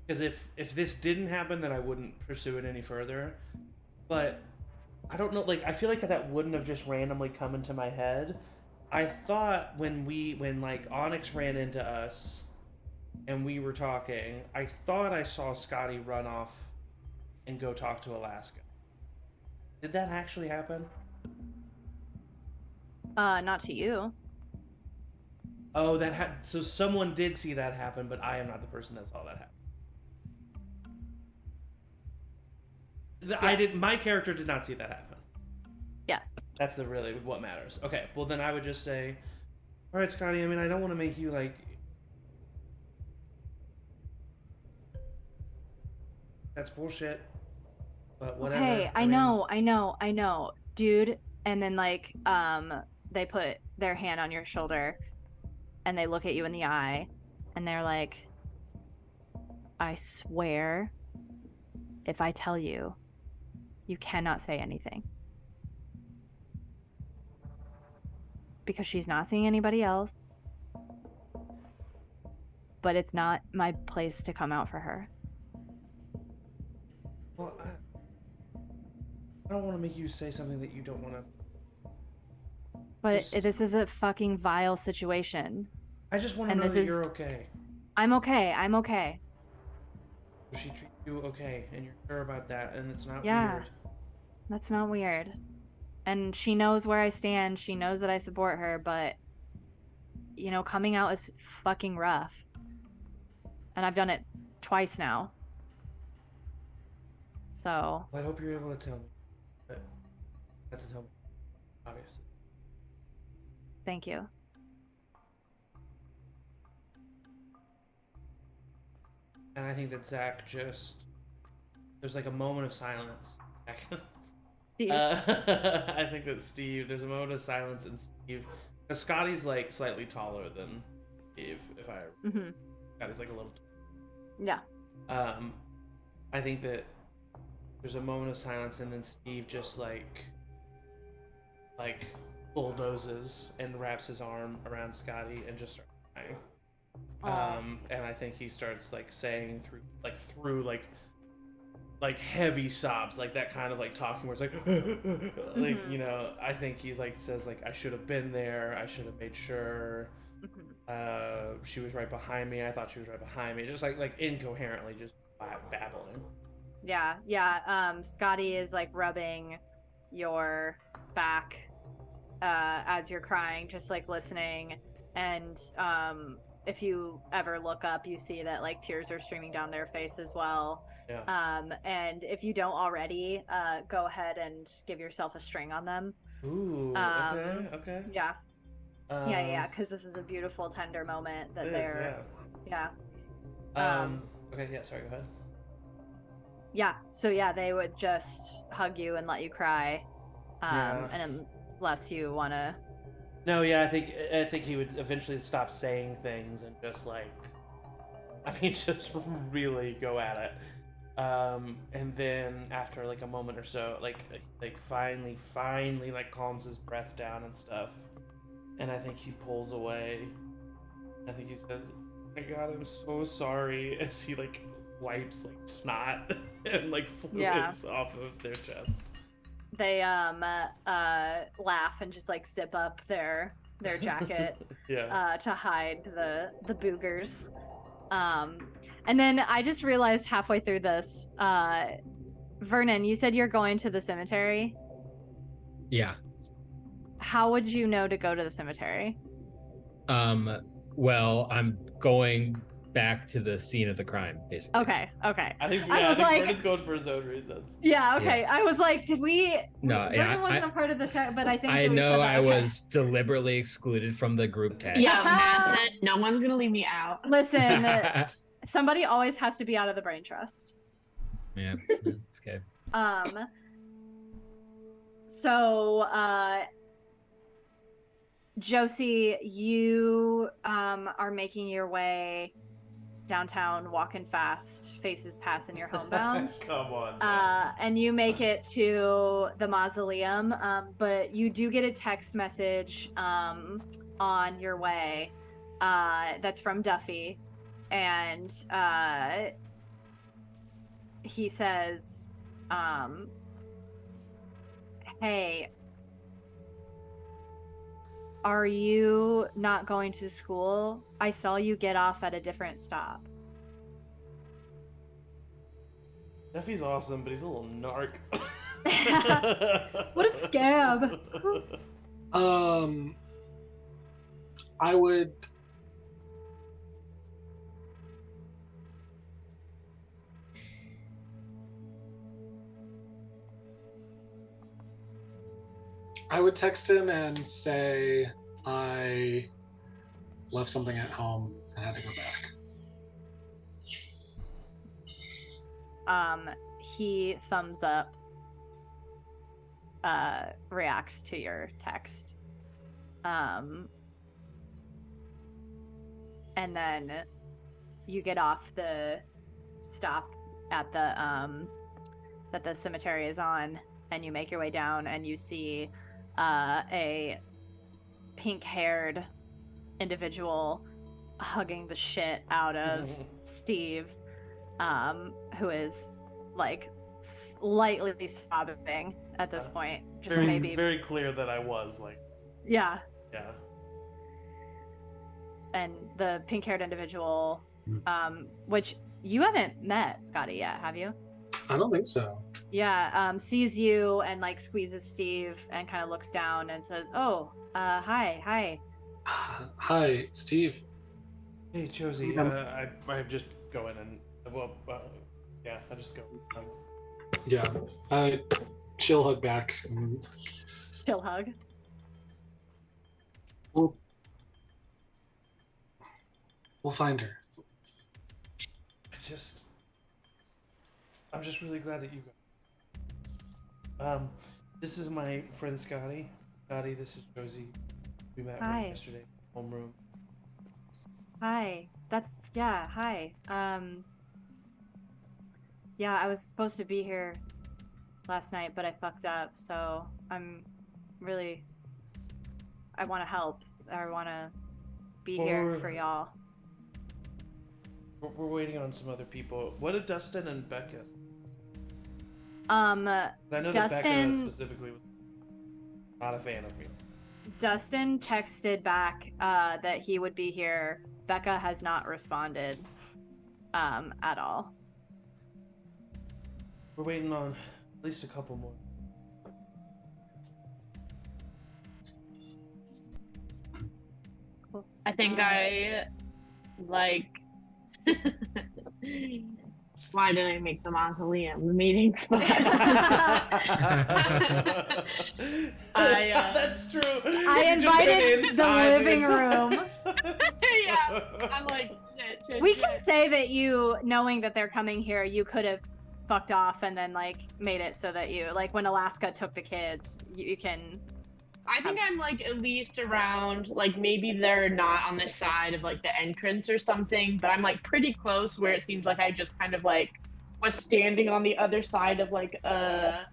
because if this didn't happen, then I wouldn't pursue it any further. But I don't know, like I feel like that wouldn't have just randomly come into my head. I thought when like Onyx ran into us and we were talking, I thought I saw Scotty run off and go talk to Alaska. Did that actually happen? Not to you. Oh, so someone did see that happen, but I am not the person that saw that happen. I did. My character did not see that happen. Yes. That's really what matters. Okay, well then I would just say, all right, Scotty. I mean, I don't want to make you like. That's bullshit. But whatever. Okay, I know, dude. And then like, they put their hand on your shoulder, and they look at you in the eye, and they're like, "I swear, if I tell you, you cannot say anything." Because she's not seeing anybody else. But it's not my place to come out for her. Well, I don't want to make you say something that you don't want to. But this is a fucking vile situation. I just want to know that you're okay. I'm okay. She treats you okay, and you're sure about that, and it's not Yeah. weird. That's not weird. And she knows where I stand. She knows that I support her, but coming out is fucking rough. And I've done it twice now. So. Well, I hope you're able to tell me. But not to tell me, obviously. Thank you. And I think that Zach there's like a moment of silence. Steve. I think that Steve, there's a moment of silence in Steve. Because Scotty's like slightly taller than Steve, Scotty's like a little. Yeah. I think that there's a moment of silence and then Steve just like bulldozes and wraps his arm around Scotty and just starts crying. And I think he starts like saying through heavy sobs, like that kind of like talking where it's like like I think he's like says like I should have been there, I should have made sure. She was right behind me, I thought she was right behind me, just like incoherently just babbling. Yeah. Scotty is like rubbing your back as you're crying, just like listening. And if you ever look up, you see that like tears are streaming down their face as well. Yeah. And if you don't already, go ahead and give yourself a string on them. Ooh. Okay. Yeah. Yeah. Because this is a beautiful, tender moment that they're. Yeah. Okay. Yeah. Sorry. Go ahead. Yeah. So yeah, they would just hug you and let you cry. And unless you want to. No, yeah, I think he would eventually stop saying things and just just really go at it. And then after like a moment or so, like finally like calms his breath down and stuff. And I think he pulls away. I think he says, "My God, I'm so sorry," as he like wipes like snot and like fluids off of their chest. They laugh and just like zip up their jacket to hide the boogers. And then I just realized halfway through this, Vernon, you said you're going to the cemetery. Yeah. How would you know to go to the cemetery? Well, I'm going back to the scene of the crime, basically. Okay. I think Vernon's going for his own reasons. Yeah, okay. Yeah. I was like, did we... No, Vernon wasn't a part of the chat, but I think... I know I was deliberately excluded from the group text. Yeah, that's it. No one's going to leave me out. Listen, somebody always has to be out of the brain trust. Yeah, it's okay. So, Josie, you are making your way downtown, walking fast, faces passing your homebound. Come on. And you make it to the mausoleum, but you do get a text message on your way that's from Duffy, and he says, "Hey, are you not going to school? I saw you get off at a different stop." Duffy's awesome, but he's a little narc. What a scab. I would text him and say I left something at home and had to go back. He thumbs up, reacts to your text. And then you get off the stop at the that the cemetery is on, and you make your way down, and you see a pink-haired individual hugging the shit out of Steve, who is like slightly sobbing at this point. Just very, maybe very clear that I was like. Yeah. Yeah. And the pink-haired individual, which you haven't met, Scotty, yet, have you? I don't think so. Yeah, sees you and like squeezes Steve and kind of looks down and says, "Oh, hi." Hi, Steve. Hey, Josie. I just go in and I just go. Yeah, she'll hug back. Chill hug. We'll find her. I'm just really glad that you got. This is my friend Scotty. Scotty, this is Josie. We met yesterday, homeroom. Hi. Hi. Yeah, I was supposed to be here last night, but I fucked up, so I want to help. I want to be here for y'all. We're waiting on some other people. What did Dustin and Becca say? I know that Becca specifically was not a fan of me. Dustin texted back that he would be here. Becca has not responded at all. We're waiting on at least a couple more. Cool. I think I like. Why did I make the mausoleum the meeting spot? That's true. I invited the living room. Yeah, I'm like, shit. We can say that you, knowing that they're coming here, you could have fucked off and then like made it so that you, like when Alaska took the kids, you can. I think I'm like at least around, like maybe they're not on the side of like the entrance or something, but I'm like pretty close where it seems like I just kind of like was standing on the other side of like a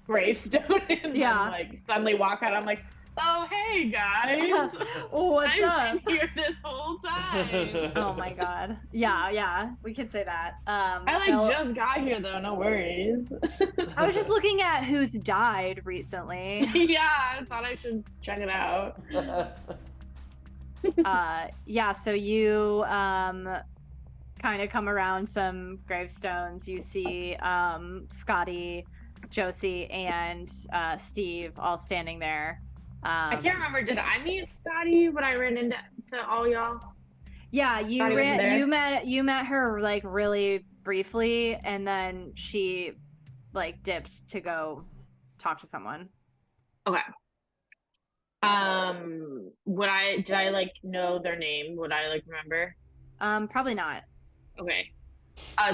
gravestone and then, like suddenly walk out. I'm like, Oh, hey guys! What's up? I've been here this whole time. Oh my god. Yeah, we could say that. I Belle- just got here though. No worries. I was just looking at who's died recently. Yeah, I thought I should check it out. Yeah, so you kind of come around some gravestones. You see Scotty, Josie, and Steve all standing there. I can't remember. Did I meet Scotty when I ran into all y'all? Yeah, you Scotty wasn't there? you met her like really briefly, and then she like dipped to go talk to someone. Okay. Did I like know their name? Would I like remember? Probably not. Okay.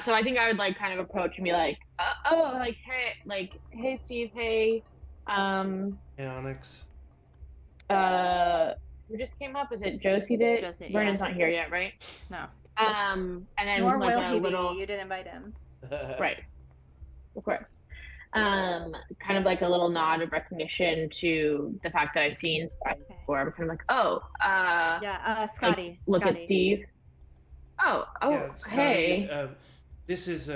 So I think I would like kind of approach and be like, hey Steve, hey, Hey, Onyx. who just came up? Is it Josie that Josie, Vernon's yeah. not here yet, right? No. And then Nor like will a he little be. You didn't invite him. right, of course. Kind of like a little nod of recognition to the fact that I've seen Scotty before. I'm kind of like, Yeah, Scotty. like, look at Steve. Oh, Yeah, Scotty, hey. this is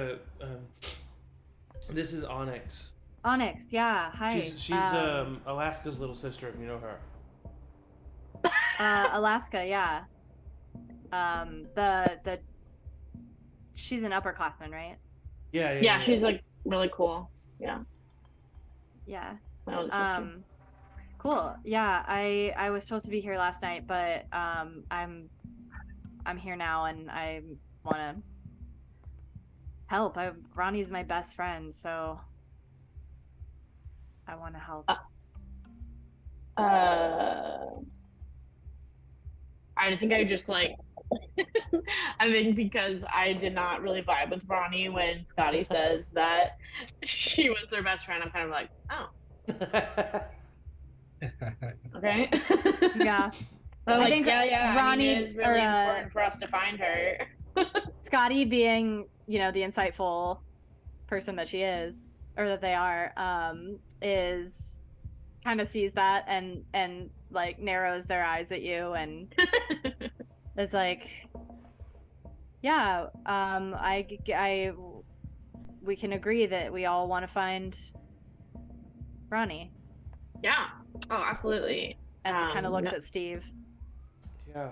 Onyx. Onyx, yeah. Hi. She's Alaska's little sister, if you know her. Alaska, yeah. She's an upperclassman, right? Yeah, she's like really cool. Yeah. Yeah. My older sister. Cool. Yeah, I was supposed to be here last night, but I'm here now, and I want to help. Ronnie's my best friend, so I want to help. I think I just like I think because I did not really vibe with Ronnie when Scotty says that she was their best friend, I'm kind of like, oh, okay. Yeah. I'm I like, think yeah. Ronnie it is really important for us to find her. Scotty, being the insightful person that she is, or that they are, is kind of sees that and like narrows their eyes at you and is like, yeah, we can agree that we all want to find Ronnie. Yeah. Oh, absolutely. And kind of looks at Steve. Yeah.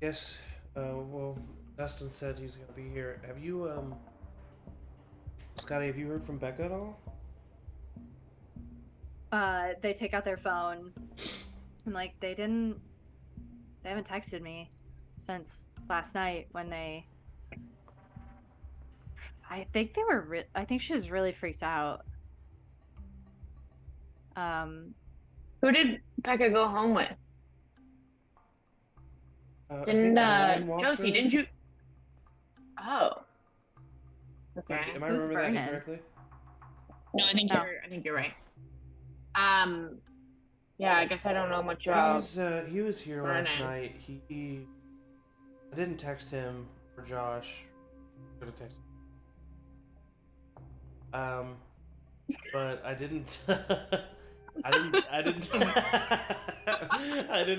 Yes. Well, Dustin said he's gonna be here. Have you, Scotty? Have you heard from Becca at all? They take out their phone and like they haven't texted me since last night when I think they were I think she was really freaked out. Who did Becca go home with? Didn't Josie? Didn't you? Oh. Okay. Am I Who's remembering that Vernon? incorrectly? No, I think you're right. Yeah, I guess I don't know much about. He was here Vernon. last night. I didn't text him or Josh. Could have texted. But I didn't. I didn't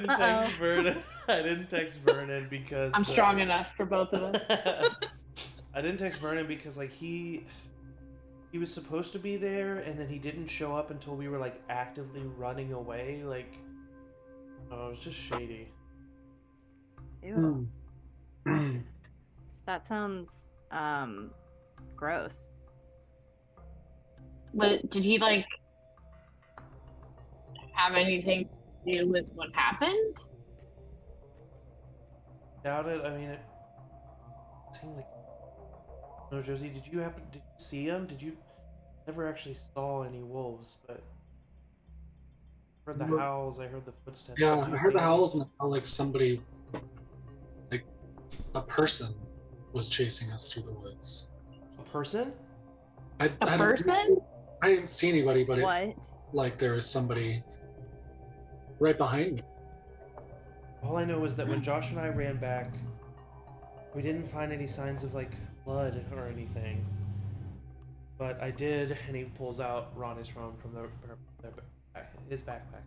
text Vernon. I didn't text Vernon because I'm strong enough for both of us. I didn't text Vernon because like he was supposed to be there and then he didn't show up until we were like actively running away. Like, oh, it was just shady. Ew. That sounds gross. But did he like have anything to do with what happened? Doubt it. I mean, it seemed like. No, Josie, did you see him? Did you? Never actually saw any wolves, but heard the howls. I heard the footsteps. Yeah, Did you I heard see the howls and it felt like somebody, like a person, was chasing us through the woods. a person? A person? I didn't see anybody, but What? it like there was somebody right behind me. All I know is that when Josh and I ran back, we didn't find any signs of like blood or anything. But I did, and he pulls out Ronnie's phone from the his backpack,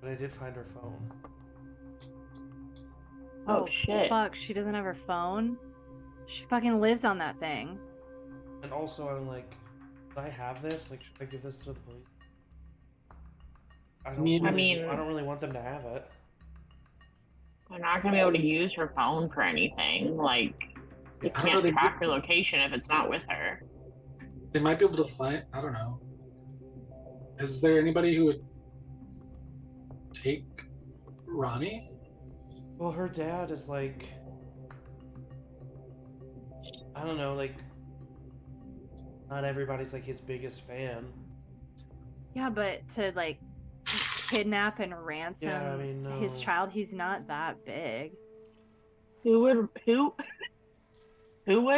but I did find her phone. Oh, shit. Fuck, she doesn't have her phone? She fucking lives on that thing. And also, I'm like, do I have this? Like, should I give this to the police? I don't really want them to have it. They're not gonna be able to use her phone for anything. Like, they Yeah. can't track her location if it's not with her. They might be able to find. I don't know. Is there anybody who would take Ronnie? Well, her dad is like, I don't know, like, not everybody's like his biggest fan. Yeah, but to like kidnap and ransom Yeah, I mean, no. his child, he's not that big. Who would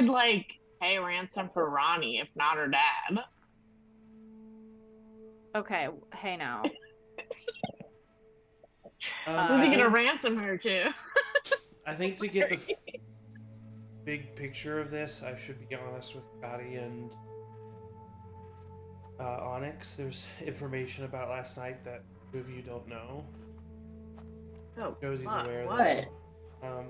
like pay ransom for Ronnie if not her dad? Okay, hey now. Who's he gonna ransom her to? I think to get the big picture of this, I should be honest with Scotty and Onyx. There's information about last night that two of you don't know. Oh, Josie's fuck, aware. what? Though.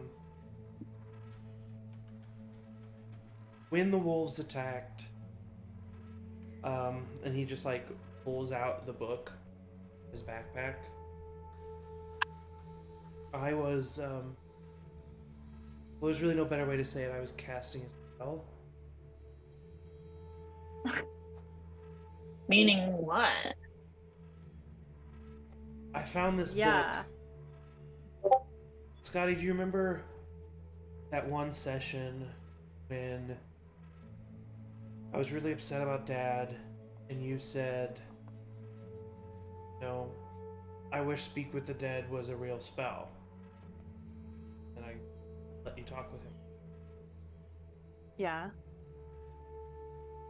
When the wolves attacked, and he just like pulls out the book, his backpack. I was, well, there's really no better way to say it. I was casting a spell. Meaning what? I found this Yeah. book. Scotty, do you remember that one session when I was really upset about Dad and you said, no, I wish Speak with the Dead was a real spell. And I let you talk with him. Yeah.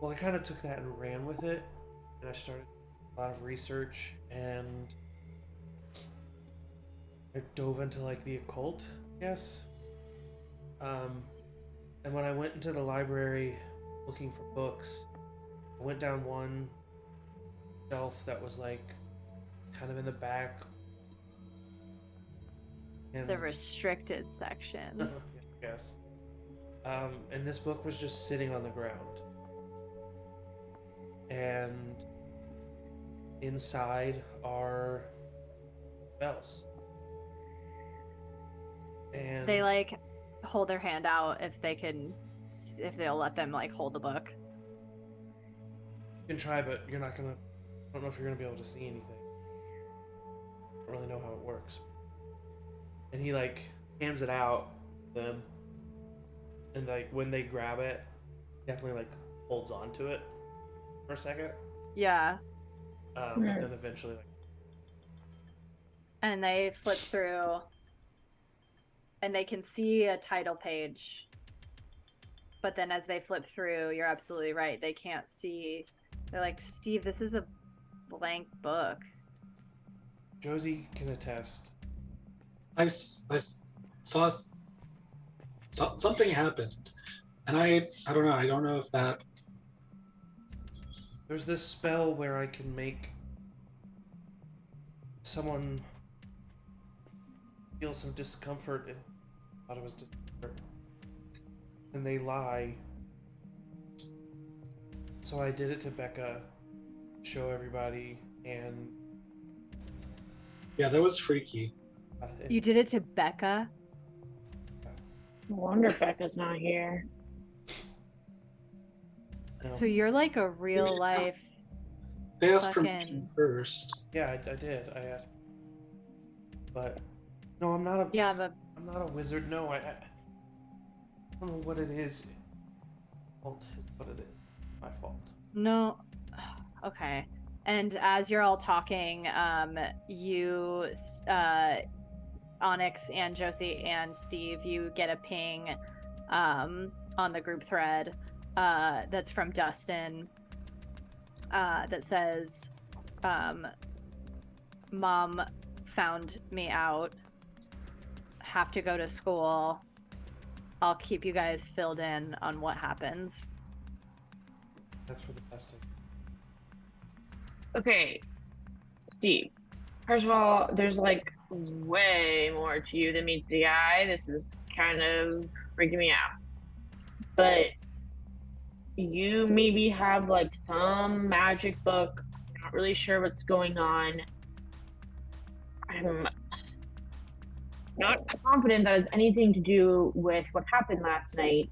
Well, I kind of took that and ran with it, and I started a lot of research, and I dove into like the occult, I guess. And when I went into the library looking for books, I went down one shelf that was like kind of in the back. And The restricted section. yes. And this book was just sitting on the ground. And inside are spells. And They like hold their hand out if they'll let them like hold the book. you can try, but you're not gonna. I don't know if you're gonna be able to see anything. I don't really know how it works. And he like hands it out to them, and like when they grab it, definitely like holds on to it for a second. Yeah. But then eventually like. And they flip through and they can see a title page. But then as they flip through, you're absolutely right. They can't see. They're like, Steve, this is a blank book. Josie can attest. I saw something happened, and I don't know. I don't know if that. There's this spell where I can make someone feel some discomfort and thought it was discomfort. And they lie. So I did it to Becca, show everybody, and Yeah, that was freaky. You did it to Becca? No wonder Becca's not here. No. So you're like a real life. They asked Fucking- permission first. Yeah, I did. I asked, but no, I'm not a. Yeah, but I'm not a wizard. No, I don't know what it is. Fault is what it is. My fault. no. Okay. And as you're all talking, you, Onyx and Josie and Steve, you get a ping on the group thread that's from Dustin that says, Mom found me out. Have to go to school. I'll keep you guys filled in on what happens. That's for the testing. Okay, Steve, first of all, there's like way more to you than meets the eye. This is kind of freaking me out. But you maybe have like some magic book. I'm not really sure what's going on. I'm not confident that it's anything to do with what happened last night.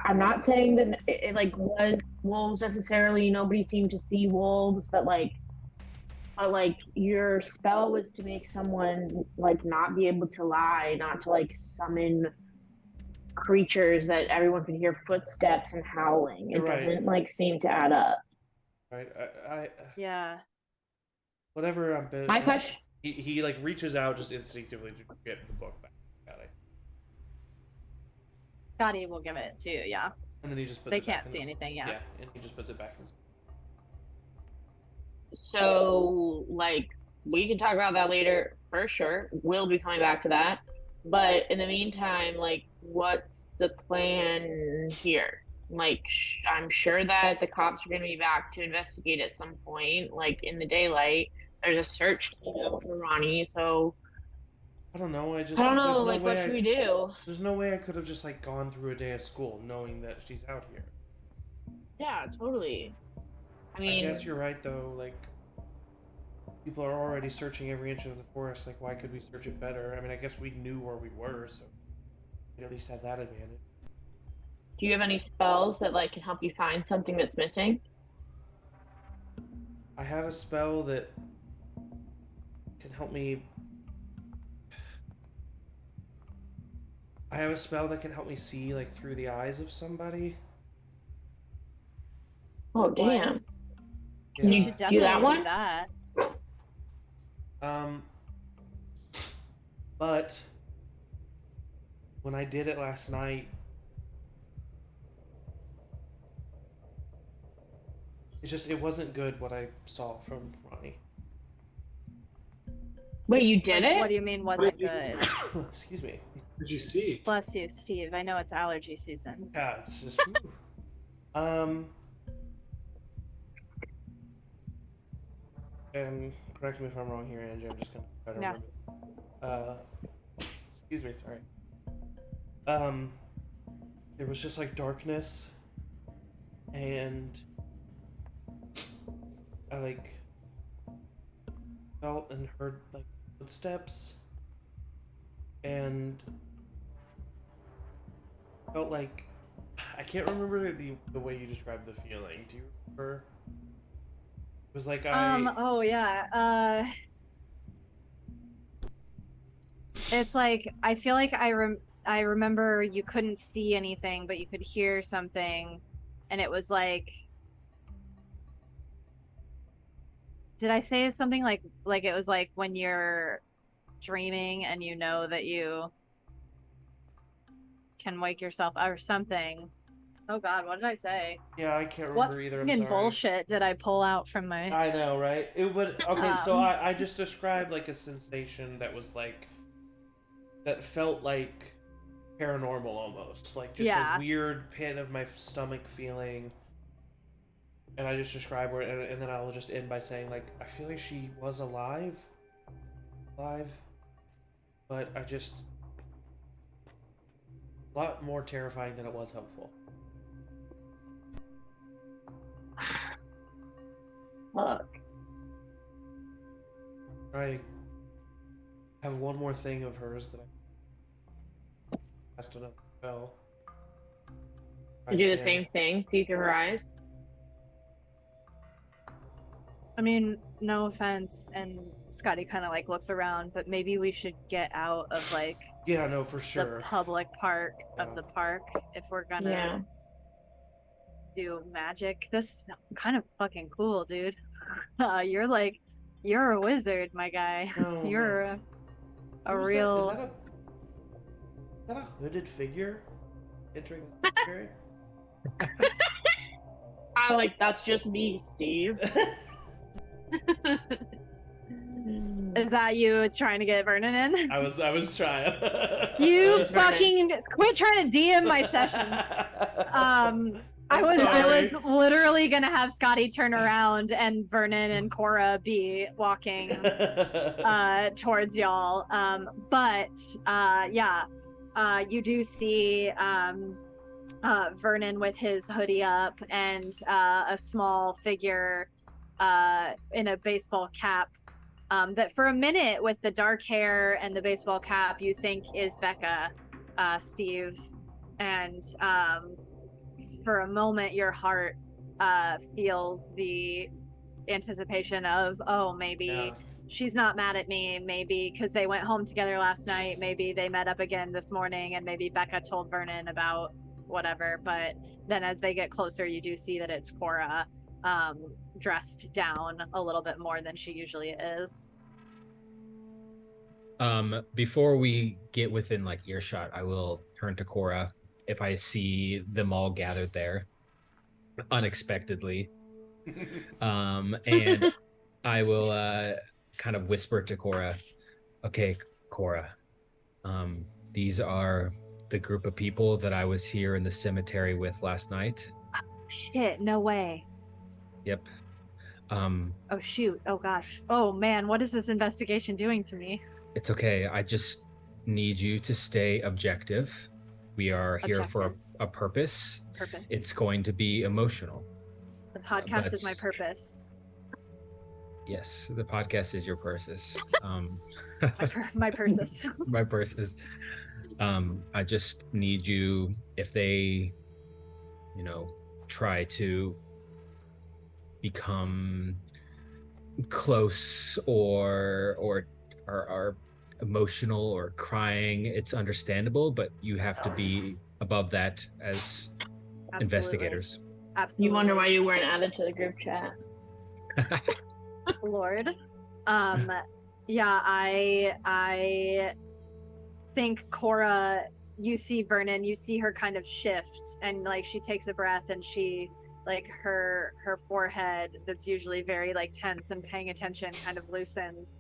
I'm not saying that it like was wolves necessarily. Nobody seemed to see wolves, but like your spell was to make someone like not be able to lie, not to like summon creatures that everyone could hear footsteps and howling. It Right. doesn't like seem to add up. Right. I Yeah. whatever I'm. My question. He like reaches out just instinctively to get the book back. Scotty will give it to you, yeah. And then he just puts They it back can't in see his- anything, yeah. Yeah, and he just puts it back in his... So, like, we can talk about that later for sure. We'll be coming back to that. But in the meantime, like, what's the plan here? Like, I'm sure that the cops are going to be back to investigate at some point, like, in the daylight. There's a search team out for Ronnie, so... I don't know, I don't know, like, what should we do? There's no way I could have just, like, gone through a day of school knowing that she's out here. Yeah, totally. I mean... I guess you're right, though, like... People are already searching every inch of the forest, like, why could we search it better? I mean, I guess we knew where we were, so... We'd at least have that advantage. Do you have any spells that, like, can help you find something that's missing? I have a spell that... can help me... I have a spell that can help me see, like, through the eyes of somebody. Oh, damn. Can You you should do definitely that one? do that. But when I did it last night, it wasn't good what I saw from Ronnie. Wait, you did it? What do you mean wasn't good? Excuse me. What did you see? Bless you, Steve. I know it's allergy season. Yeah, it's just whew. And correct me if I'm wrong here, Angie. I'm just gonna try to No. remember. Excuse me, sorry. There was just like darkness, and I like felt and heard like footsteps, and felt like I can't remember the way you described the feeling. Do you remember? It was like Oh yeah. It's like I feel like I remember you couldn't see anything, but you could hear something, and it was like, did I say something like it was like when you're dreaming and you know that you can wake yourself or something? Oh God, what did I say? Yeah, I can't What remember either. I'm fucking sorry. bullshit did I pull out from my? I know, right? It would. Okay, so I just described like a sensation that was like that felt like paranormal almost, like just a weird pit of my stomach feeling. And I just describe her, and then I'll just end by saying like I feel like she was alive, but I just a lot more terrifying than it was helpful. Fuck. I have one more thing of hers that I cast another spell. To do the same thing, see through her eyes? I mean, no offense, and Scotty kind of like looks around, but maybe we should get out of like Yeah, no, for sure. the public part of the park if we're gonna do magic. This is kind of fucking cool, dude. You're a wizard, my guy. No, You're no. a Who's real. Is that a hooded figure entering the cemetery? I like that's just me, Steve. Is that you trying to get Vernon in? I was trying. You fucking quit trying to DM my sessions. I was sorry. literally gonna have Scotty turn around and Vernon and Cora be walking towards y'all. You do see Vernon with his hoodie up and a small figure in a baseball cap. That for a minute, with the dark hair and the baseball cap, you think is Becca, Steve, and for a moment your heart feels the anticipation of, oh, maybe she's not mad at me, maybe because they went home together last night, maybe they met up again this morning, and maybe Becca told Vernon about whatever. But then as they get closer, you do see that it's Cora, dressed down a little bit more than she usually is. Before we get within like earshot, I will turn to Cora if I see them all gathered there unexpectedly. And I will kind of whisper to Cora, okay, Cora, these are the group of people that I was here in the cemetery with last night. Oh, shit, no way. Yep. Oh, shoot. Oh, gosh. Oh, man, what is this investigation doing to me? It's okay. I just need you to stay objective. We are here for a purpose. It's going to be emotional. The podcast is my purpose. Yes, the podcast is your purpose. My purpose. My purpose. I just need you, if they, try to become close or are emotional or crying, it's understandable, but you have to be above that as investigators. Absolutely. You wonder why you weren't added to the group chat. Lord. Yeah, I think Cora, you see Vernon, you see her kind of shift, and like she takes a breath, and she, like, her forehead that's usually very like tense and paying attention kind of loosens,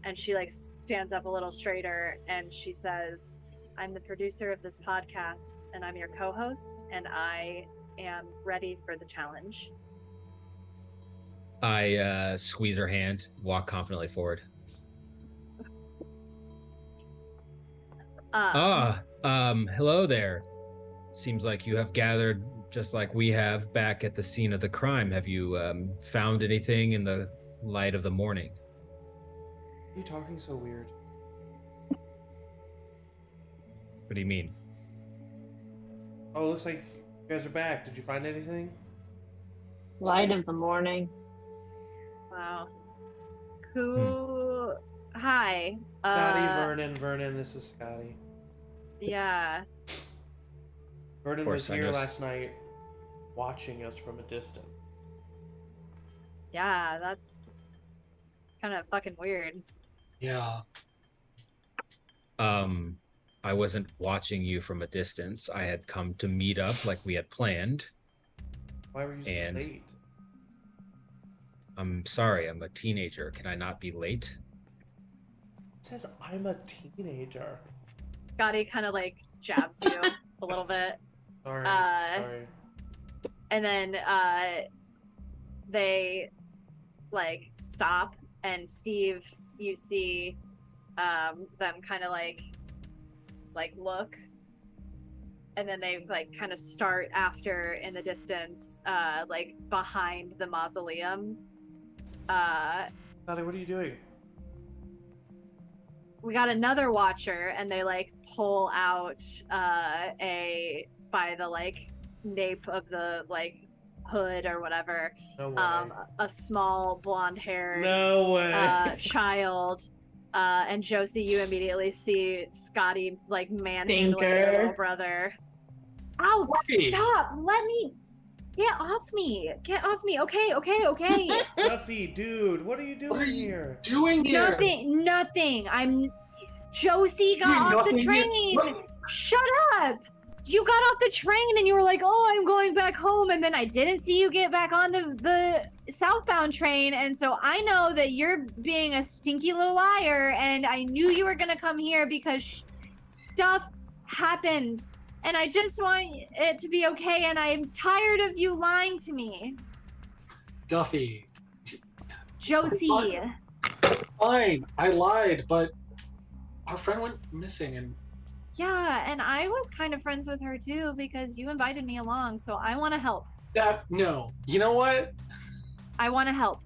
and she like stands up a little straighter, and she says, I'm the producer of this podcast, and I'm your co-host, and I am ready for the challenge. I squeeze her hand, walk confidently forward. Hello there. Seems like you have gathered just like we have back at the scene of the crime. Have you found anything in the light of the morning? Why are you talking so weird? What do you mean? Oh, it looks like you guys are back. Did you find anything? Light of the morning. Wow. Who? Hi. Scotty, Vernon, this is Scotty. Yeah. Vernon was here last night watching us from a distance. Yeah, that's kind of fucking weird. Yeah. I wasn't watching you from a distance. I had come to meet up like we had planned. Why were you so late? I'm sorry, I'm a teenager. Can I not be late? It says I'm a teenager. Scotty kind of like jabs you a little bit. Sorry. And then they like stop, and Steve, you see them kind of like look, and then they like kind of start after in the distance, like behind the mausoleum. Scotty, what are you doing? We got another watcher, and they like pull out by the like nape of the like hood or whatever, No way. a small blonde-haired child, and Josie, you immediately see Scotty like manhandling your little brother. Ow! Hey. Stop! Let me get off me! Get off me! Okay. Duffy, dude, what are you doing here? Nothing. Josie got off the train. Shut up! You got off the train and you were like, oh, I'm going back home, and then I didn't see you get back on the southbound train, and so I know that you're being a stinky little liar, and I knew you were gonna come here because stuff happened And I just want it to be okay, and I'm tired of you lying to me. Duffy. Josie. Fine, I lied, but our friend went missing, and Yeah, and I was kind of friends with her too because you invited me along, so I want to help. no. You know what? I want to help.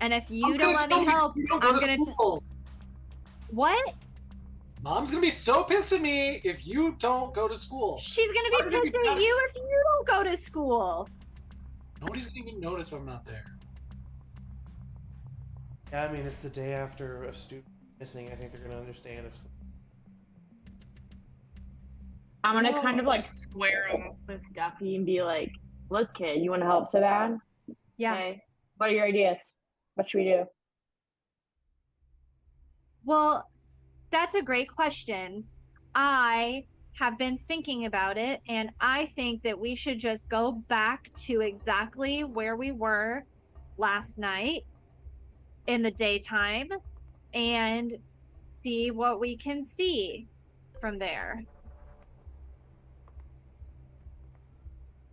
And if you I'm don't gonna let tell me you, help, you don't go I'm to gonna. school. What? Mom's gonna be so pissed at me if you don't go to school. She's gonna be Why would you pissed be at mad? you if you don't go to school. Nobody's gonna even notice I'm not there. Yeah, I mean, it's the day after a student missing. I think they're gonna understand if. I'm gonna kind of like square up with Duffy and be like, "Look, kid, you want to help so bad? Yeah. Okay. What are your ideas? What should we do?" Well, that's a great question. I have been thinking about it, and I think that we should just go back to exactly where we were last night in the daytime and see what we can see from there.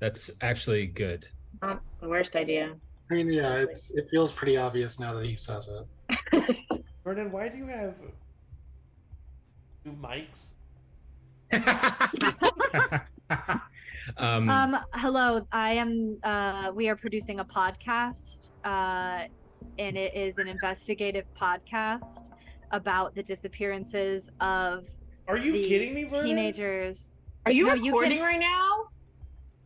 That's actually good. Not the worst idea. I mean, yeah, it feels pretty obvious now that he says it. Vernon, why do you have 2 mics? Hello, I am we are producing a podcast, and it is an investigative podcast about the disappearances of Are you the kidding me, Vernon? teenagers. Are you No, recording right now?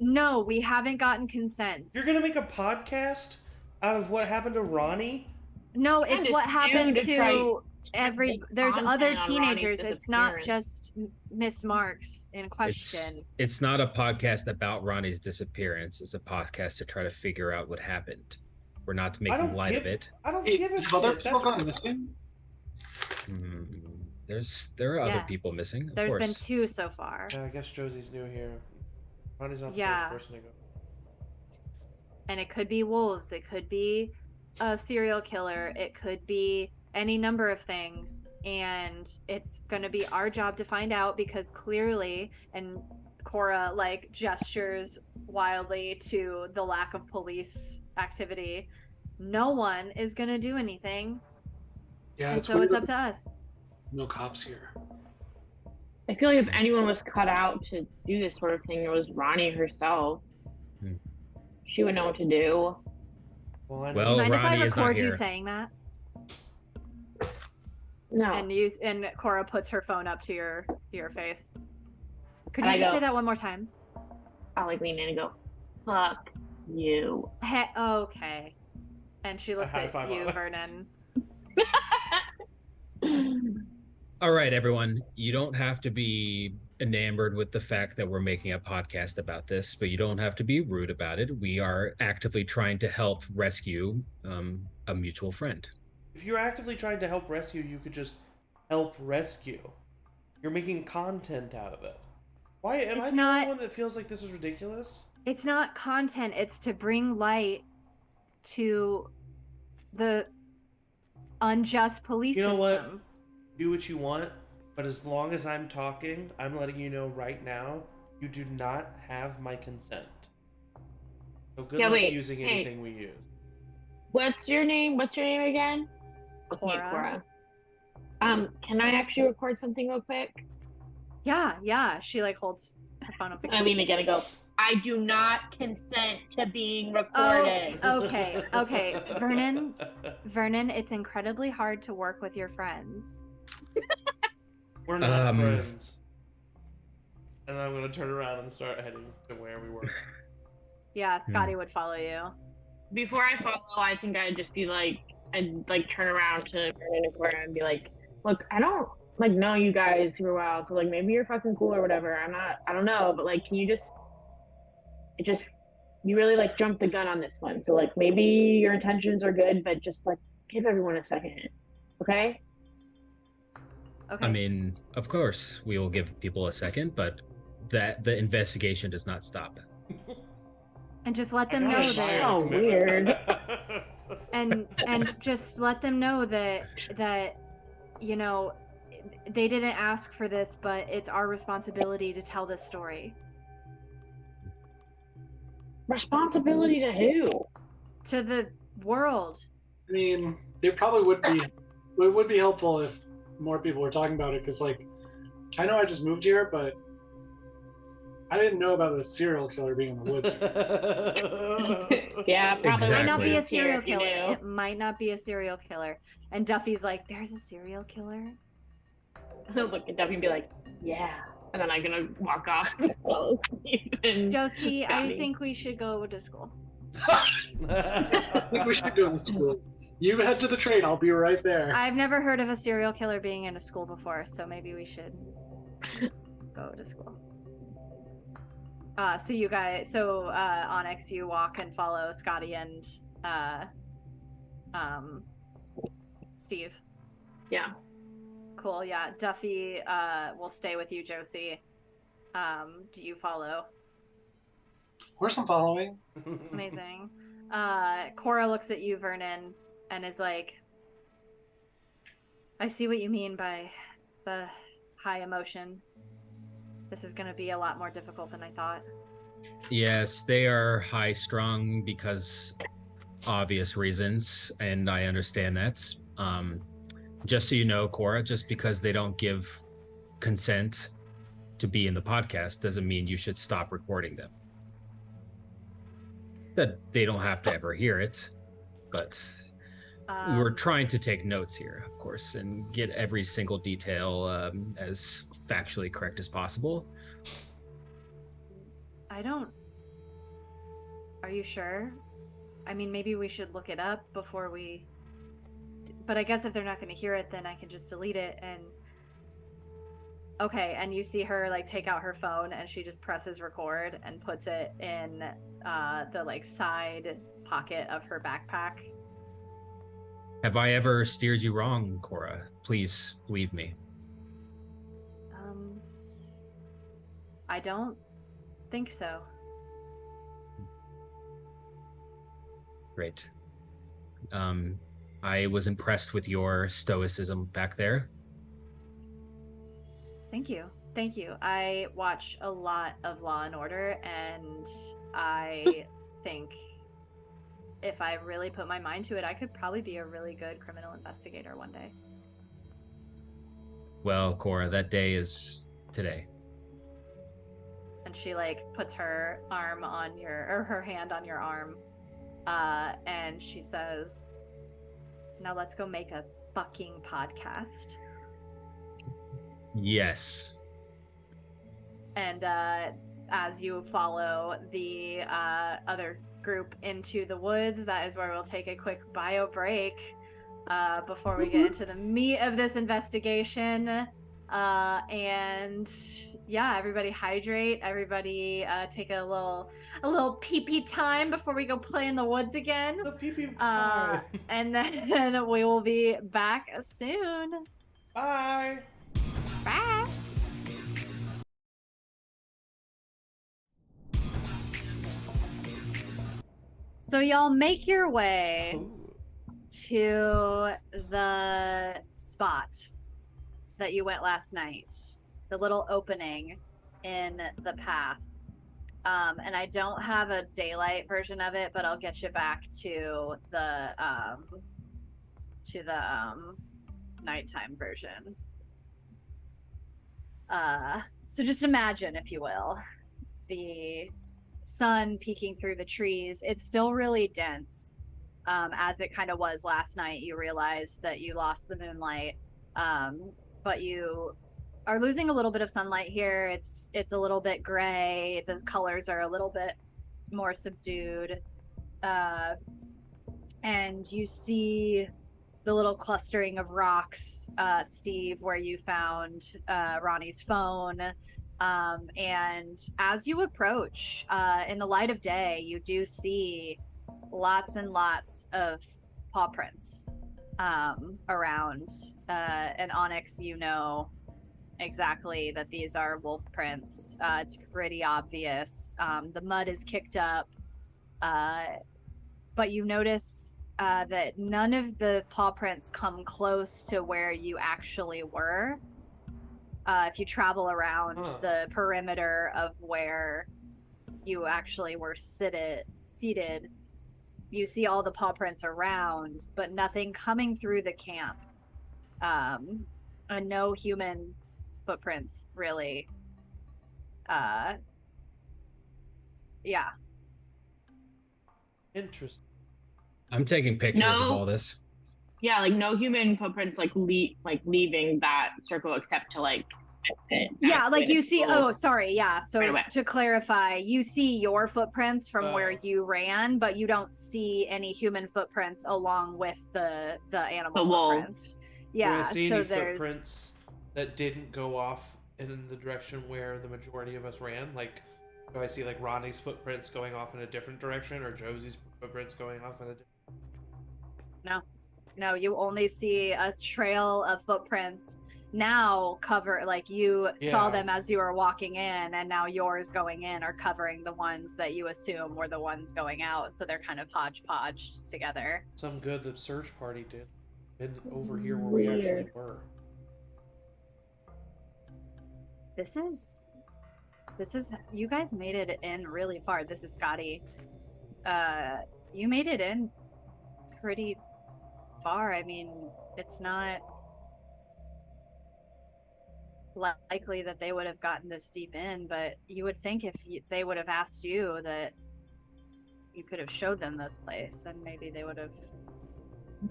No, we haven't gotten consent. You're gonna make a podcast out of what happened to Ronnie? No, it's Kinda what happened soon to try to make there's content other on Ronnie's teenagers. It's not disappearance. just Miss Marks in question. It's not a podcast about Ronnie's disappearance. It's a podcast to try to figure out what happened. We're not making light of it. I don't Hey, give a have other shit. people That's gone missing? There are other Yeah. people missing. Of There's course. been 2 so far. I guess Josie's new here. Ronnie's not the Yeah. first person to go. And it could be wolves, it could be a serial killer, it could be any number of things, and it's going to be our job to find out because clearly, and Cora like gestures wildly to the lack of police activity, no one is going to do anything. Yeah, And it's so weird it's that up to us. no cops here. I feel like if anyone was cut out to do this sort of thing, it was Ronnie herself. Hmm. She would know what to do. Well, I know. Well, Do you mind if I Ronnie is not record you here. saying that? No. And Cora puts her phone up to your face. Could And you I just go- say that one more time? I'll like lean in and go, "Fuck you." Okay. And she looks high at five you, on it. Vernon. All right, everyone. You don't have to be enamored with the fact that we're making a podcast about this, but you don't have to be rude about it. We are actively trying to help rescue a mutual friend. If you're actively trying to help rescue, you could just help rescue. You're making content out of it. Why am I It's the not- only one that feels like this is ridiculous? It's not content, it's to bring light to the unjust police You know system. what? Do what you want, but as long as I'm talking, I'm letting you know right now, you do not have my consent. So good luck wait, using hey. anything we use. What's your name? What's your name again? Okay, Cora. Can I actually record something real quick? Yeah. She like holds her phone up. I lean again and go, "I do not consent to being Oh, recorded." okay. Vernon, it's incredibly hard to work with your friends. We're not friends. And I'm gonna turn around and start heading to where we were. Yeah, Scotty would follow you. Before I follow, I think I'd just be like, I'd like turn around to Vernon and Cora and be like, "Look, I don't like know you guys super well, so like maybe you're fucking cool or whatever. I don't know, but like, can you you really like jumped the gun on this one. So like maybe your intentions are good, but just like give everyone a second, okay?" Okay. I mean, of course, we will give people a second, but that the investigation does not stop. and just let them I know gotta So that buy a commitment. and just let them know that you know, they didn't ask for this, but it's our responsibility to tell this story. Responsibility to who? To the world. I mean, it probably would be. It would be helpful if more people were talking about it, because, like, I know I just moved here, but I didn't know about the serial killer being in the woods. Yeah, probably Might not be a Exactly. serial if you killer. knew. It might not be a serial killer. And Duffy's like, there's a serial killer? He'll look at Duffy and be like, yeah. And then I'm gonna walk off. Josie, I think we should go to school. I think we should go to school. You head to the train. I'll be right there. I've never heard of a serial killer being in a school before, so maybe we should go to school. So Onyx, you walk and follow Scotty and Steve. Yeah. Cool, yeah. Duffy will stay with you, Josie. Do you follow? Of course I'm following. Amazing. Cora looks at you, Vernon, and is like, I see what you mean by the high emotion. This is going to be a lot more difficult than I thought. Yes, they are high strung because obvious reasons, and I understand that. Just so you know, Cora, just because they don't give consent to be in the podcast doesn't mean you should stop recording them. That they don't have to ever hear it, but we're trying to take notes here, of course, and get every single detail as factually correct as possible. Are you sure? I mean, maybe we should look it up before we... But I guess if they're not going to hear it, then I can just delete it and... Okay, and you see her, like, take out her phone, and she just presses record and puts it in the, like, side pocket of her backpack. Have I ever steered you wrong, Cora? Please believe me. I don't think so. Great. I was impressed with your stoicism back there. Thank you. Thank you. I watch a lot of Law and Order, and I think if I really put my mind to it, I could probably be a really good criminal investigator one day. Well, Cora, that day is today. And she, like, puts her arm on her hand on your arm, and she says, now let's go make a fucking podcast. Yes. And as you follow the other group into the woods, that is where we'll take a quick bio break before we get into the meat of this investigation. And yeah, everybody hydrate. Everybody take a little pee-pee time before we go play in the woods again. The pee-pee time. And then we will be back soon. Bye. Bye. So y'all make your way Ooh. to the spot that you went last night, the little opening in the path. And I don't have a daylight version of it, but I'll get you back to the nighttime version. So just imagine, if you will, the sun peeking through the trees. It's still really dense, as it kind of was last night. You realize that you lost the moonlight, but you are losing a little bit of sunlight here. It's a little bit gray. The colors are a little bit more subdued, and you see the little clustering of rocks, Steve, where you found Ronnie's phone. And as you approach, in the light of day, you do see lots and lots of paw prints around. And Onyx, you know exactly that these are wolf prints. It's pretty obvious. The mud is kicked up, but you notice that none of the paw prints come close to where you actually were. If you travel around the perimeter of where you actually were seated, you see all the paw prints around, but nothing coming through the camp. And no human footprints, really. Yeah. Interesting. I'm taking pictures of No. all this. Yeah, like no human footprints leaving that circle except to like exit. Yeah, like you see. Oh, sorry. Yeah. So Right away. to clarify, you see your footprints from where you ran, but you don't see any human footprints along with the animal The footprints. wolves. Yeah. Do I see so any there's footprints that didn't go off in the direction where the majority of us ran? Like, do I see like Ronnie's footprints going off in a different direction, or Josie's footprints going off in a different? No, you only see a trail of footprints now cover, like you saw Yeah. them as you were walking in, and now yours going in are covering the ones that you assume were the ones going out, so they're kind of hodgepodged together. Some good the search party did. And over here where we actually were. This is you guys made it in really far. This is Scotty. You made it in pretty far. I mean, it's not likely that they would have gotten this deep in, but you would think if they would have asked you that you could have showed them this place, and maybe they would have.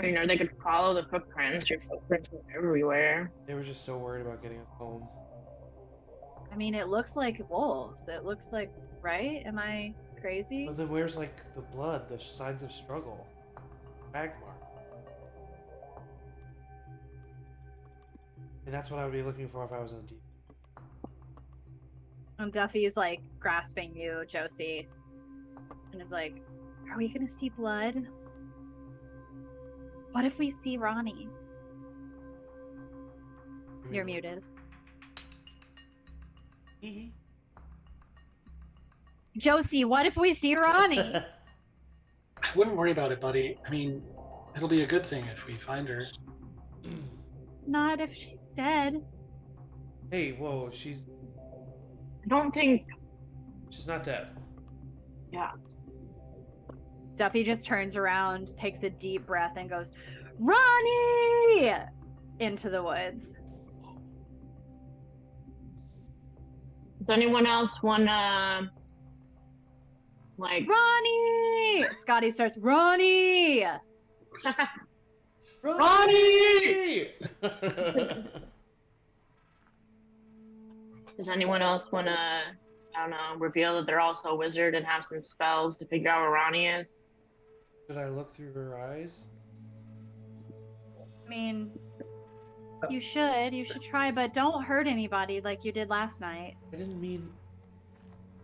You know, they could follow the footprints. Your footprints were everywhere. They were just so worried about getting us home. I mean, it looks like wolves. It looks like, right? Am I crazy? But then where's like the blood, the signs of struggle? Drag mark. And that's what I would be looking for if I was in deep. And Duffy's like grasping you, Josie, and is like, "Are we gonna see blood? What if we see Ronnie?" You're muted. Josie, what if we see Ronnie? I wouldn't worry about it, buddy. I mean, it'll be a good thing if we find her. Not if she's dead. Hey, whoa, she's I don't think. not dead. Yeah. Duffy just turns around, takes a deep breath, and goes, "Ronnie!" into the woods. Does anyone else wanna like? Ronnie! Scotty starts, "Ronnie!" Ronnie! Does anyone else wanna? I don't know. Reveal that they're also a wizard and have some spells to figure out where Ronnie is. Should I look through her eyes? I mean, you should try, but don't hurt anybody like you did last night. I didn't mean.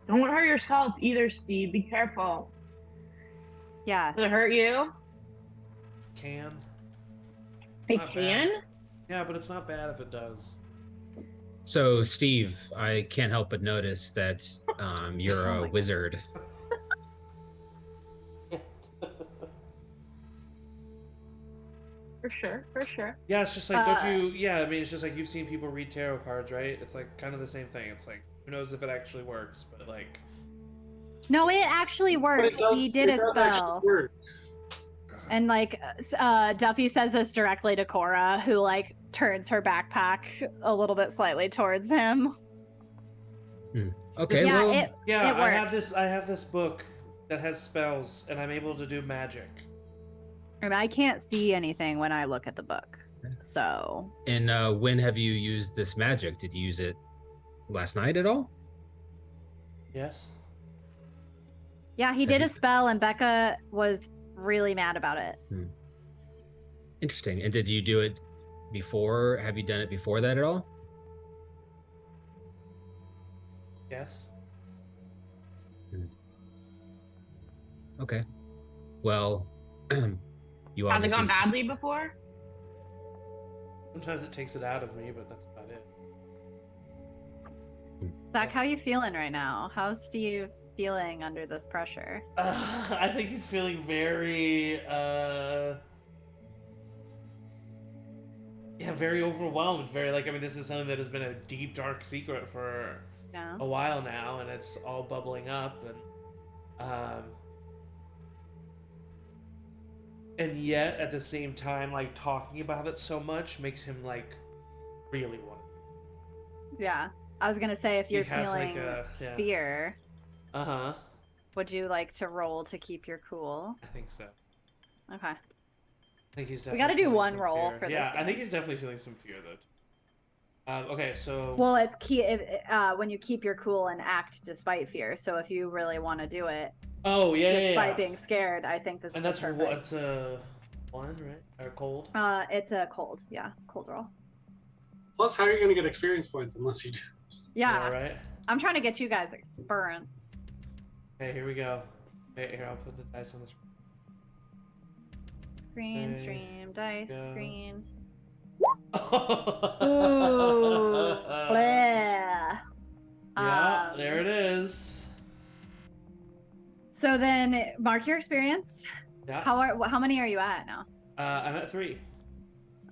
Don't hurt yourself either, Steve. Be careful. Yeah. Does it hurt you? Can. It Not can. bad. Yeah, but it's not bad if it does. So, Steve, I can't help but notice that you're Oh a my God. wizard. For sure. For sure. Yeah, it's just like, don't you? Yeah, I mean, it's just like you've seen people read tarot cards, right? It's like kind of the same thing. It's like, who knows if it actually works, but like. No, it actually works. He did a spell. And like Duffy says this directly to Cora, who like turns her backpack a little bit slightly towards him. Okay, Yeah, well, it I have works. I have this book that has spells, and I'm able to do magic. And I can't see anything when I look at the book. So and when have you used this magic? Did you use it last night at all? Yes. yeah, he did a spell and Becca was really mad about it. Interesting. And did you do it before? Have you done it before that at all? Yes. Okay. Well, you Has it obviously gone badly before? Sometimes it takes it out of me, but that's about it. Zach, how you feeling right now? How's Steve feeling under this pressure? I think he's feeling very, very overwhelmed. Very like, I mean, this is something that has been a deep, dark secret for No. a while now, and it's all bubbling up, and yet at the same time, like talking about it so much makes him like really want it. Yeah. I was gonna say if you're He has, feeling yeah. fear, Uh-huh. would you like to roll to keep your cool? I think so. Okay. I think he's We definitely gotta do feeling one some roll fear. for this Yeah, I game. think he's definitely feeling some fear though. Okay, so Well, it's key when you keep your cool and act despite fear. So if you really want to do it oh yeah, despite being scared, I think this and is that's perfect. it's a 1, right? Or cold. It's a cold, yeah, cold roll. Plus, how are you going to get experience points unless you do? Yeah, right. I'm trying to get you guys experience. Okay, here we go. Okay, here I'll put the dice on the Screen, Okay, stream, dice, go. screen. Ooh. Ooh, bleh. Yeah, there it is. So then, mark your experience. Yeah. How many are you at now? I'm at 3.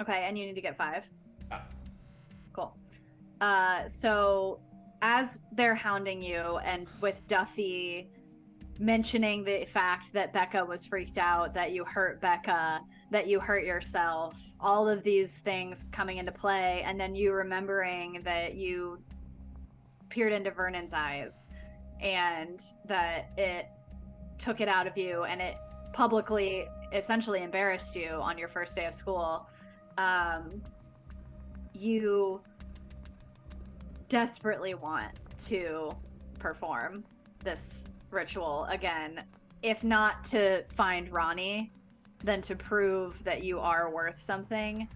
Okay, and you need to get 5. Yeah. Cool. So as they're hounding you, and with Duffy mentioning the fact that Becca was freaked out, that you hurt Becca, that you hurt yourself, all of these things coming into play, and then you remembering that you peered into Vernon's eyes and that it took it out of you and it publicly essentially embarrassed you on your first day of school. You desperately want to perform this ritual again, if not to find Ronnie, then to prove that you are worth something.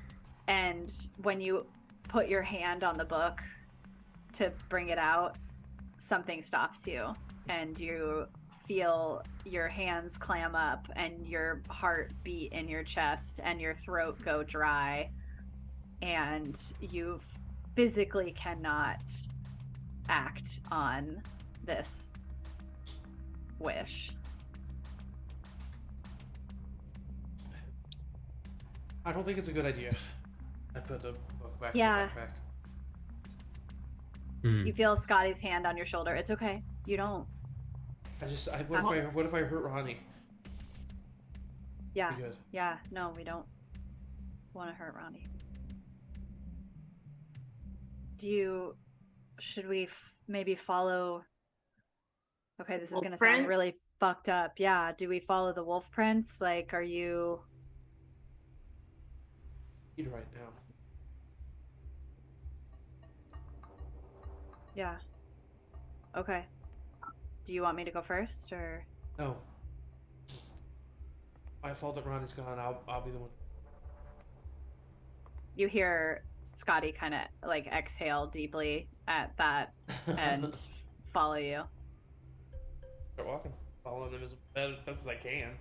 And when you put your hand on the book to bring it out, something stops you and you feel your hands clam up and your heart beat in your chest and your throat go dry, and you physically cannot act on this wish. I don't think it's a good idea. I put the book back Yeah. in the backpack. You feel Scotty's hand on your shoulder. It's okay. You don't. What if I hurt Ronnie? Yeah. Be good. Yeah. No, we don't want to hurt Ronnie. Should we maybe follow? Okay, this is going to sound really fucked up. Yeah. Do we follow the Wolf Prince? Like, are you? Eat right now. Yeah. Okay. Do you want me to go first, or? No. My fault that Ronnie's gone. I'll be the one. You hear Scotty kind of like exhale deeply at that and follow you. Start walking. Following them as best as I can.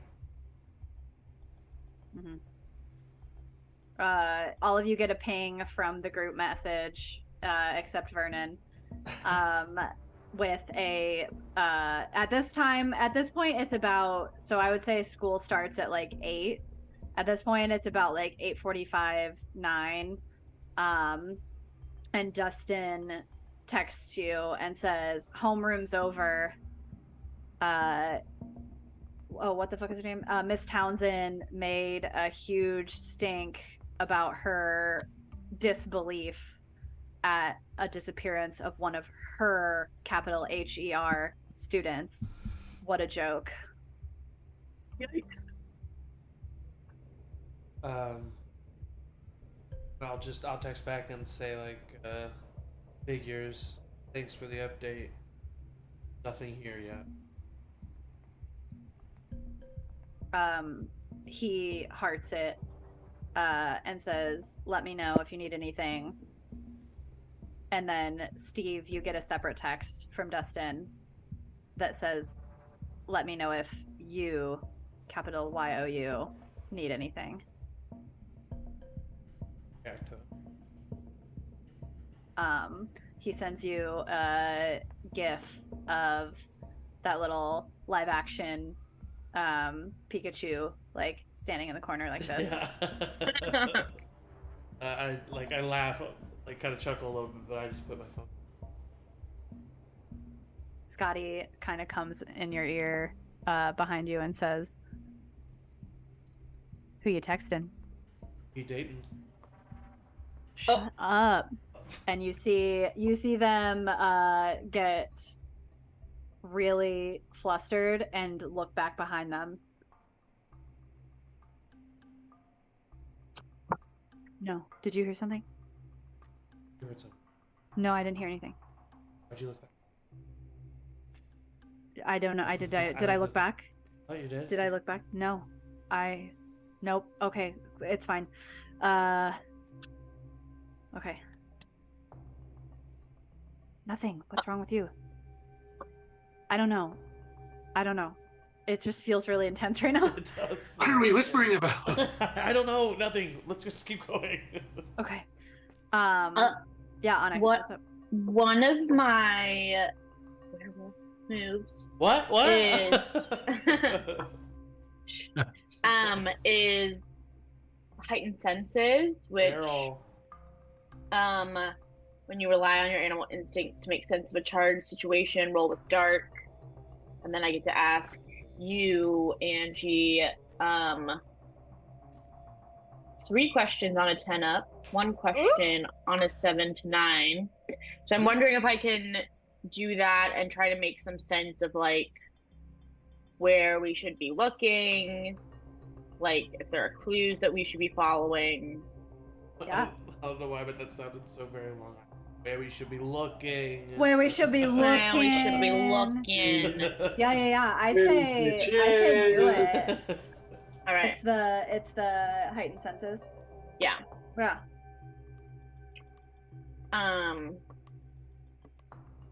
Mm-hmm. All of you get a ping from the group message, except Vernon. With a at this point it's about, so I would say school starts at like 8. At this point it's about like 8:45, 9. And Dustin texts you and says homeroom's over. What the fuck is her name? Miss Townsend made a huge stink about her disbelief at a disappearance of one of her capital HER students. What a joke. Yikes. I'll text back and say like figures, thanks for the update. Nothing here yet. He hearts it and says, let me know if you need anything. And then, Steve, you get a separate text from Dustin that says, let me know if you, capital YOU, need anything. Back to He sends you a GIF of that little live action Pikachu like standing in the corner like this. Yeah. I laugh, like kind of chuckle a little bit, but I just put my phone. Scotty kind of comes in your ear behind you and says, "Who you texting?" You dating? Shut up. And you see them get really flustered and look back behind them. No. Did you hear something? You heard something. No, I didn't hear anything. Why'd you look back? I don't know. Did I look back? Oh, you did? Did I look back? No. Nope. Okay. It's fine. Okay. Nothing. What's wrong with you? I don't know. It just feels really intense right now. It does. What are we whispering about? I don't know. Nothing. Let's just keep going. Okay. Yeah, Onyx. What's up? One of my werewolf moves What? is is heightened senses, which Carol. when you rely on your animal instincts to make sense of a charged situation, roll with dark, and then I get to ask you, Angie, 3 questions on a 10 up, 1 question on a 7 to 9. So I'm wondering if I can do that and try to make some sense of like where we should be looking, like if there are clues that we should be following. Yeah. I don't know why, but that sounded so very long. Where we should be looking. Where we should be looking. Where we should be looking. Yeah. I'd say do it. All right. It's the heightened senses. Yeah. Yeah.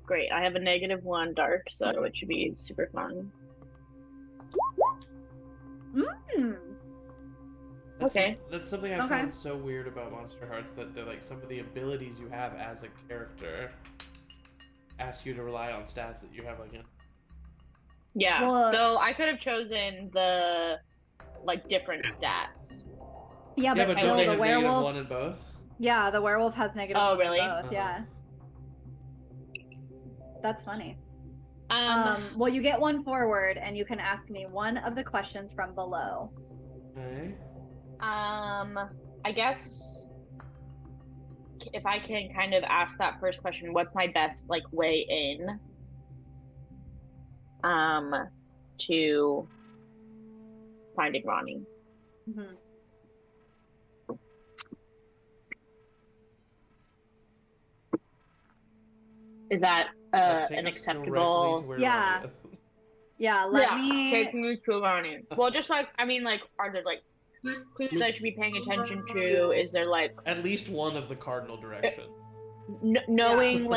Great. I have a -1 dark, so it should be super fun. Okay. That's something I find so weird about Monsterhearts, that they're like some of the abilities you have as a character ask you to rely on stats that you have like in. Yeah. Well, so I could have chosen the like different stats. Yeah, but don't still they the have werewolf. -1 in both? Yeah, the werewolf has -1. Oh, really? in both. Uh-huh. Yeah. That's funny. Well, you get 1 forward, and you can ask me one of the questions from below. Okay. I guess if I can kind of ask that first question, what's my best like way in to finding Ronnie? Mm-hmm. Is that Take an us acceptable? directly to where Yeah. Ronnie is. Yeah, let me. Take me to Ronnie. Well, just like I mean, like, are there like clues I should be paying attention to? Is there like At least one of the cardinal direction. knowing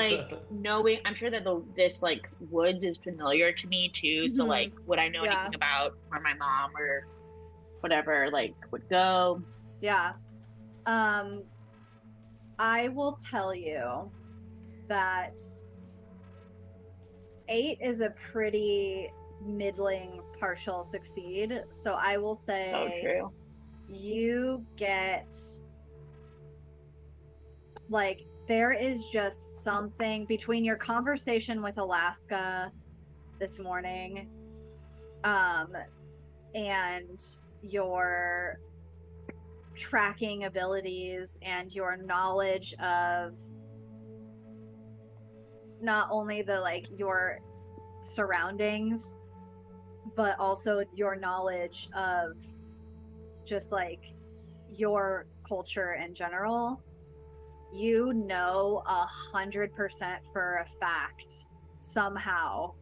knowing? I'm sure that this like woods is familiar to me too. So Mhm. like, would I know anything about where my mom or whatever like would go? Yeah. I will tell you that 8 is a pretty middling partial succeed. So I will say Oh, true. you get like there is just something between your conversation with Alaska this morning and your tracking abilities and your knowledge of not only the like your surroundings but also your knowledge of just like your culture in general. You know 100% for a fact somehow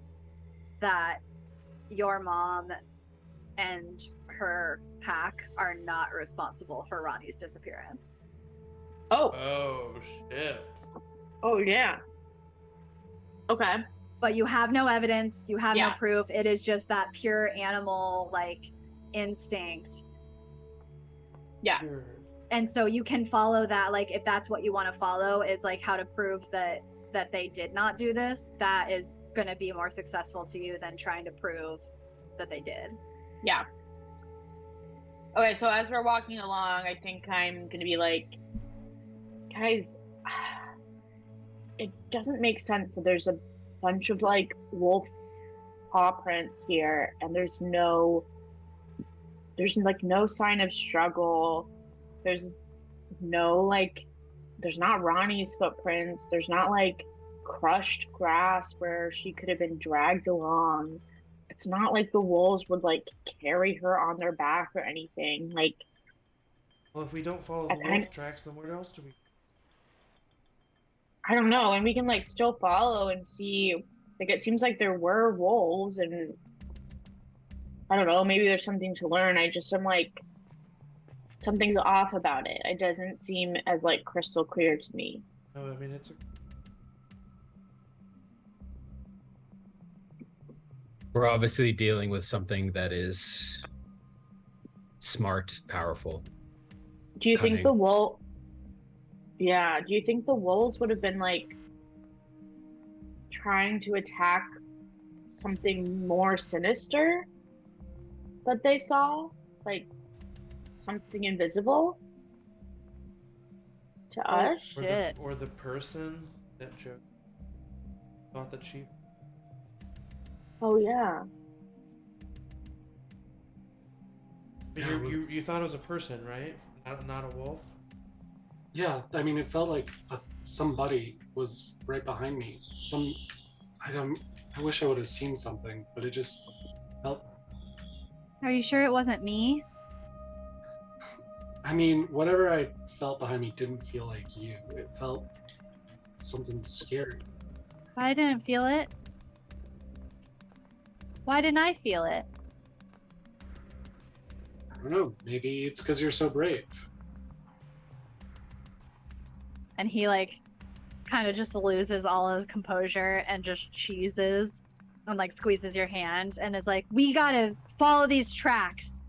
that your mom and her pack are not responsible for Ronnie's disappearance. Oh shit. Oh yeah. Okay. But you have no evidence, you have no Yeah. proof. It is just that pure animal like instinct. Yeah. Sure. And so you can follow that, like if that's what you want to follow, is like how to prove that that they did not do this, that is going to be more successful to you than trying to prove that they did. Yeah. Okay, so as we're walking along, I think I'm gonna be like, guys, it doesn't make sense that there's a bunch of like wolf paw prints here, and there's like no sign of struggle. There's not Ronnie's footprints. There's not like crushed grass where she could have been dragged along. It's not like the wolves would like carry her on their back or anything. Like, Well, if we don't follow the wolf tracks, then where else do we? I don't know, and we can like still follow and see. Like, it seems like there were wolves, and I don't know, maybe there's something to learn. I'm like, something's off about it. It doesn't seem as like crystal clear to me. No, I mean it's a... We're obviously dealing with something that is smart, powerful. Do you think cunning. do you think the wolves would have been like trying to attack something more sinister that they saw? Like something invisible to us? Shit. Or the person that Joe thought that she... Oh yeah. You thought it was a person, right? Not a wolf? Yeah, I mean, it felt like somebody was right behind me. I wish I would have seen something, but it just felt... Are you sure it wasn't me? I mean, whatever I felt behind me didn't feel like you. It felt something scary. I didn't feel it. Why didn't I feel it? I don't know. Maybe it's because you're so brave. And he like kind of just loses all his composure and just cheeses and like squeezes your hand and is like, we gotta follow these tracks.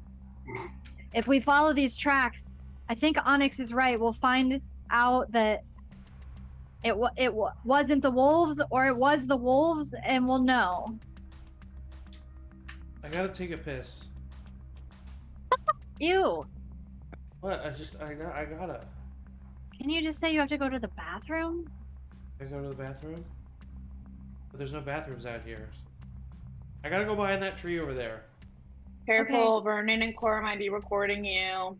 If we follow these tracks, I think Onyx is right. We'll find out that it wasn't the wolves, or it was the wolves, and we'll know. I gotta take a piss. Ew. What? I gotta. Can you just say you have to go to the bathroom? I go to the bathroom? But there's no bathrooms out here. I gotta go behind that tree over there. Careful, okay. Vernon and Cora might be recording you.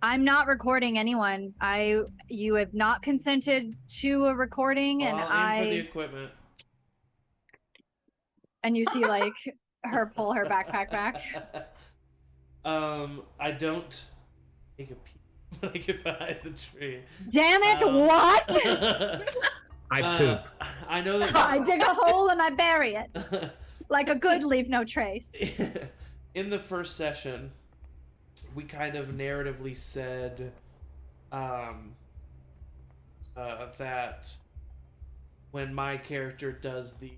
I'm not recording anyone. You have not consented to a recording, well, and I'll aim for the equipment. And you see like her pull her backpack back. I don't take a peek when I get behind the tree. Damn it! What? I poop. I know that. I dig a hole and I bury it, like a good leave no trace. In the first session, we kind of narratively said that when my character does the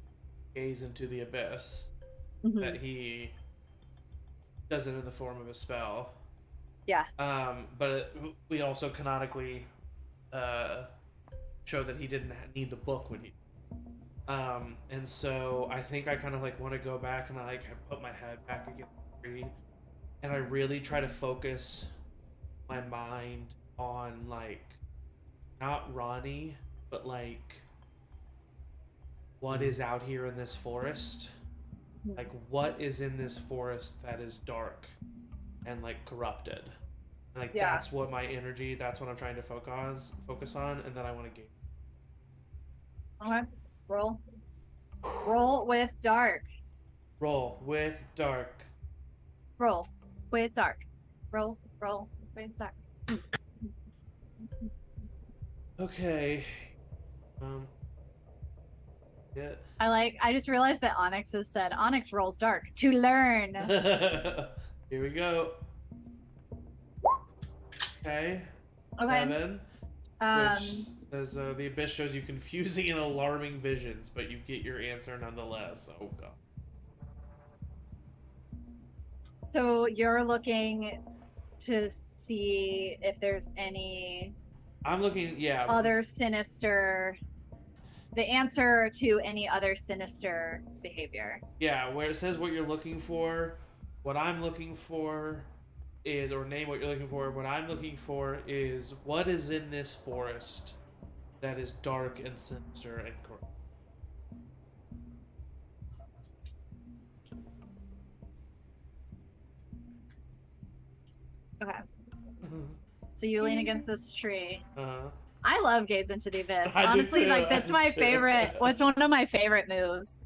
gaze into the abyss, mm-hmm. that he does it in the form of a spell. Yeah. But we also canonically show that he didn't need the book when he... and so I think I kind of like want to go back and I put my head back against the tree and I really try to focus my mind on like not Ronnie, but like what is out here in this forest. Like what is in this forest that is dark and like corrupted. And like that's what my energy, that's what I'm trying to focus on, and then I want to gain. Okay. Roll with dark. Roll with dark. Roll with dark. Roll with dark. Okay. Yeah. I just realized that Onyx has said Onyx rolls dark to learn. Here we go. Okay. 11. Which says the abyss shows you confusing and alarming visions, but you get your answer nonetheless. Oh god. So you're looking to see if there's any I'm looking, yeah. Other sinister the answer to any other sinister behavior. Yeah, where it says what you're looking for, what I'm looking for is, or name what you're looking for. What I'm looking for is what is in this forest that is dark and sinister and corrupt. Okay. So you lean against this tree. Uh-huh. I love Gaze into the Abyss. I do Honestly, too, like I that's do my too. favorite. What's one of my favorite moves?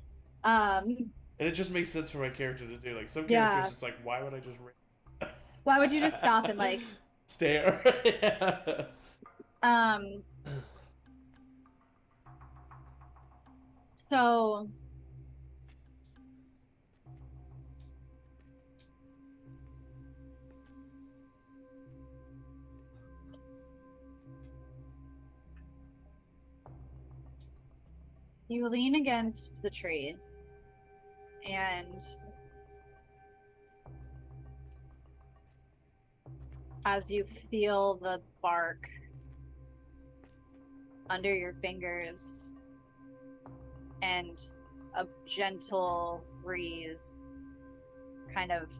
And it just makes sense for my character to do. Like some Yeah. characters, it's like, why would I just Why would you just stop and like stare? Yeah. So you lean against the tree and as you feel the bark under your fingers and a gentle breeze kind of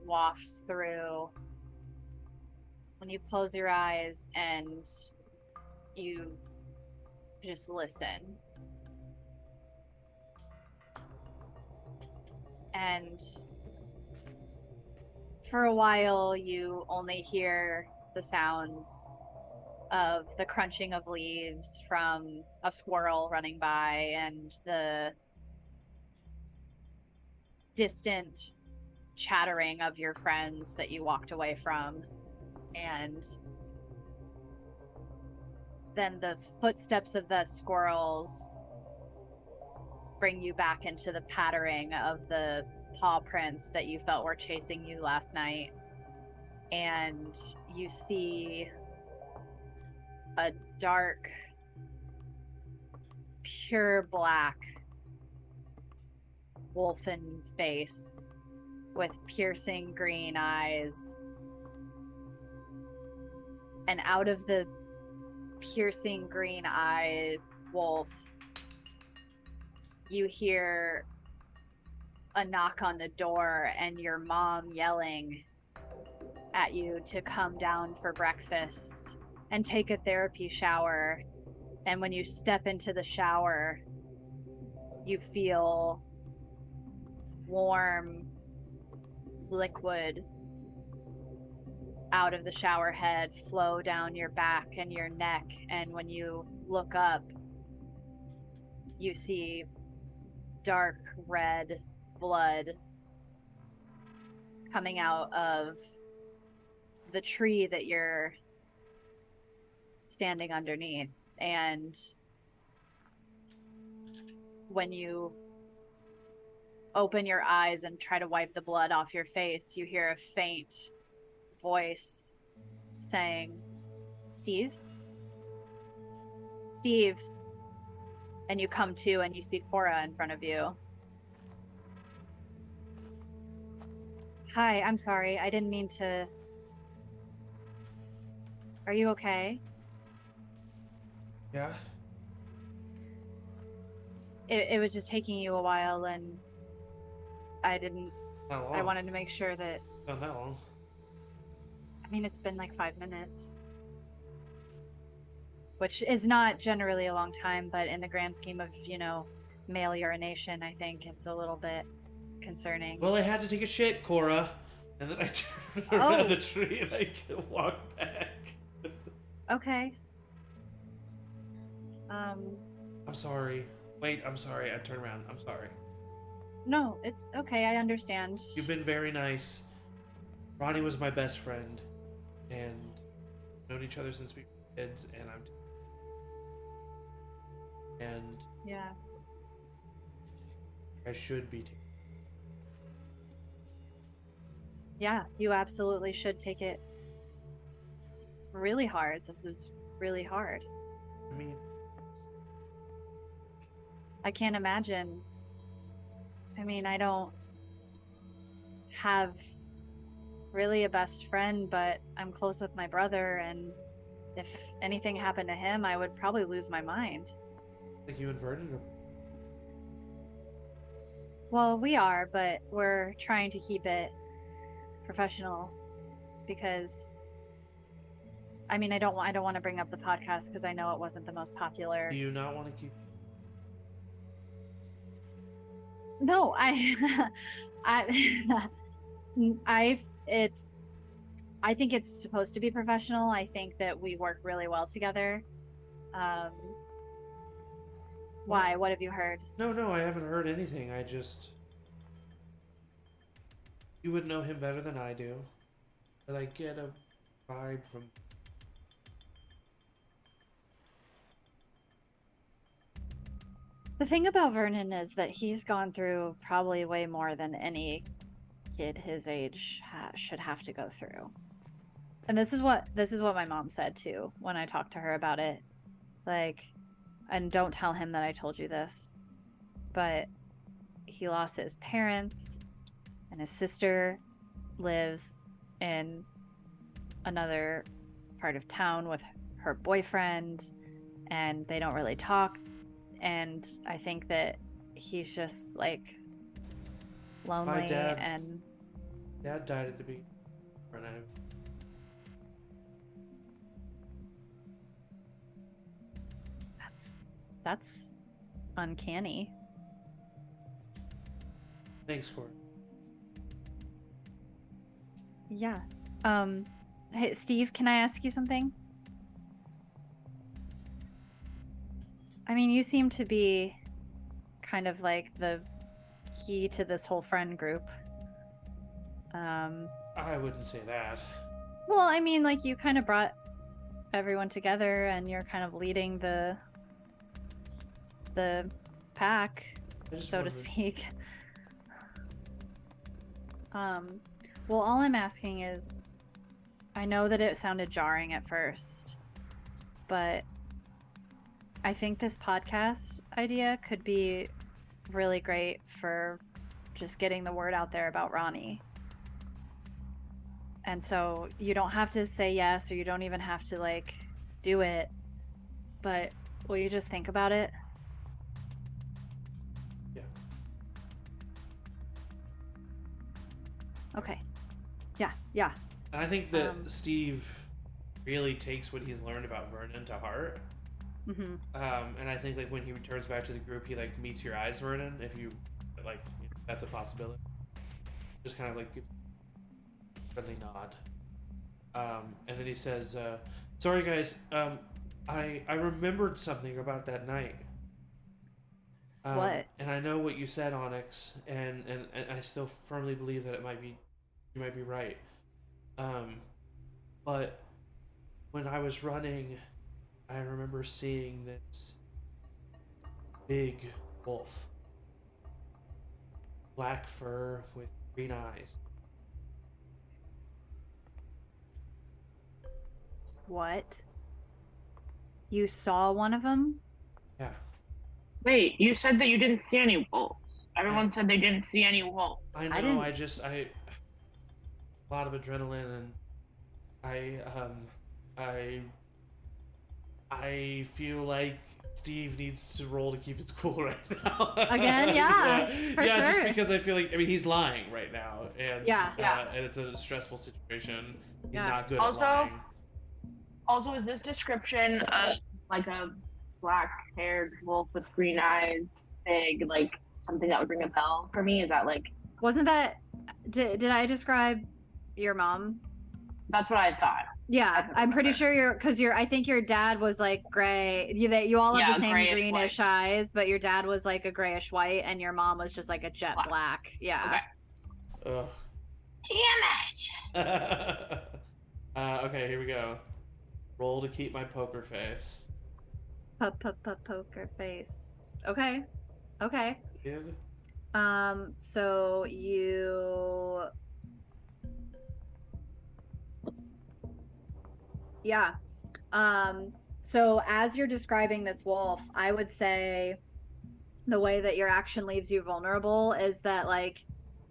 wafts through, when you close your eyes and you just listen, and for a while you only hear the sounds of the crunching of leaves from a squirrel running by and the distant chattering of your friends that you walked away from. And then the footsteps of the squirrels bring you back into the pattering of the paw prints that you felt were chasing you last night. And you see a dark, pure black wolfen face with piercing green eyes. And out of the piercing green eye wolf, you hear a knock on the door and your mom yelling at you to come down for breakfast and take a therapy shower. And when you step into the shower, you feel warm liquid out of the shower head flow down your back and your neck. And when you look up, you see dark red blood coming out of the tree that you're standing underneath. And when you open your eyes and try to wipe the blood off your face, you hear a faint voice saying, "Steve? Steve." And you come to and you see Cora in front of you. "Hi, I'm sorry. I didn't mean to..." "Are you okay?" Yeah. It was just taking you a while, and I didn't... Not long. I wanted to make sure that... Not that long. I mean, it's been like 5 minutes. Which is not generally a long time, but in the grand scheme of, you know, male urination, I think it's a little bit concerning. Well, I had to take a shit, Cora. And then I turned around the tree and I walked back. Okay. I'm sorry. Wait, I'm sorry. I turned around. I'm sorry. No, it's okay. I understand. You've been very nice. Ronnie was my best friend. And we've known each other since we were kids, and Yeah. I should be taking. Yeah, you absolutely should take it really hard. This is really hard. I mean, I can't imagine. I mean, I don't have really a best friend, but I'm close with my brother, and if anything happened to him, I would probably lose my mind. Like you and Vernon are. Well, we are, but we're trying to keep it professional because I mean, I don't want to bring up the podcast because I know it wasn't the most popular. Do you not want to keep? No, I I think it's supposed to be professional. I think that we work really well together. Why? What have you heard? No, I haven't heard anything. I just. You would know him better than I do. But I get a vibe from. The thing about Vernon is that he's gone through probably way more than any kid his age should have to go through. And this is what my mom said too when I talked to her about it. Like, and don't tell him that I told you this, but he lost his parents and his sister lives in another part of town with her boyfriend and they don't really talk. And I think that he's just like lonely. My dad and died at the beginning. And that's uncanny. Thanks, Corey. Yeah. Hey, Steve, can I ask you something? I mean, you seem to be kind of like the key to this whole friend group. I wouldn't say that. Well, I mean, like you kind of brought everyone together and you're kind of leading the pack, so to speak. Well, all I'm asking is, I know that it sounded jarring at first, but I think this podcast idea could be really great for just getting the word out there about Ronnie. And so you don't have to say yes, or you don't even have to like do it, but will you just think about it? Yeah. Okay. Yeah. And I think that Steve really takes what he's learned about Vernon to heart. Mm-hmm. And I think like when he returns back to the group, he like meets your eyes, Vernon. If you like, that's a possibility. Just kind of like gives a friendly nod. And then he says, "Sorry guys, I remembered something about that night. What? And I know what you said, Onyx, and I still firmly believe that you might be right. But when I was running, I remember seeing this big wolf. Black fur with green eyes. What? You saw one of them? Yeah. Wait, you said that you didn't see any wolves. Everyone said they didn't see any wolves. I know, didn't- a lot of adrenaline, and I feel like Steve needs to roll to keep his cool right now. Again, yeah, for yeah, just sure. because I feel like he's lying right now, and Yeah. and it's a stressful situation. He's Yeah. not good Also- at lying. Also, is this description of like a black-haired wolf with green eyes, big, like something that would ring a bell for me? Is that like? Wasn't that? Did I describe your mom? That's what I thought. Yeah, I'm pretty sure I think your dad was like gray. You all have Yeah, the same grayish greenish eyes, but your dad was like a grayish white, and your mom was just like a jet black. Yeah. Okay. Ugh. Damn it! Okay, here we go. Roll to keep my poker face. Poker face. Okay. Good. So you. Yeah. So as you're describing this wolf, I would say the way that your action leaves you vulnerable is that like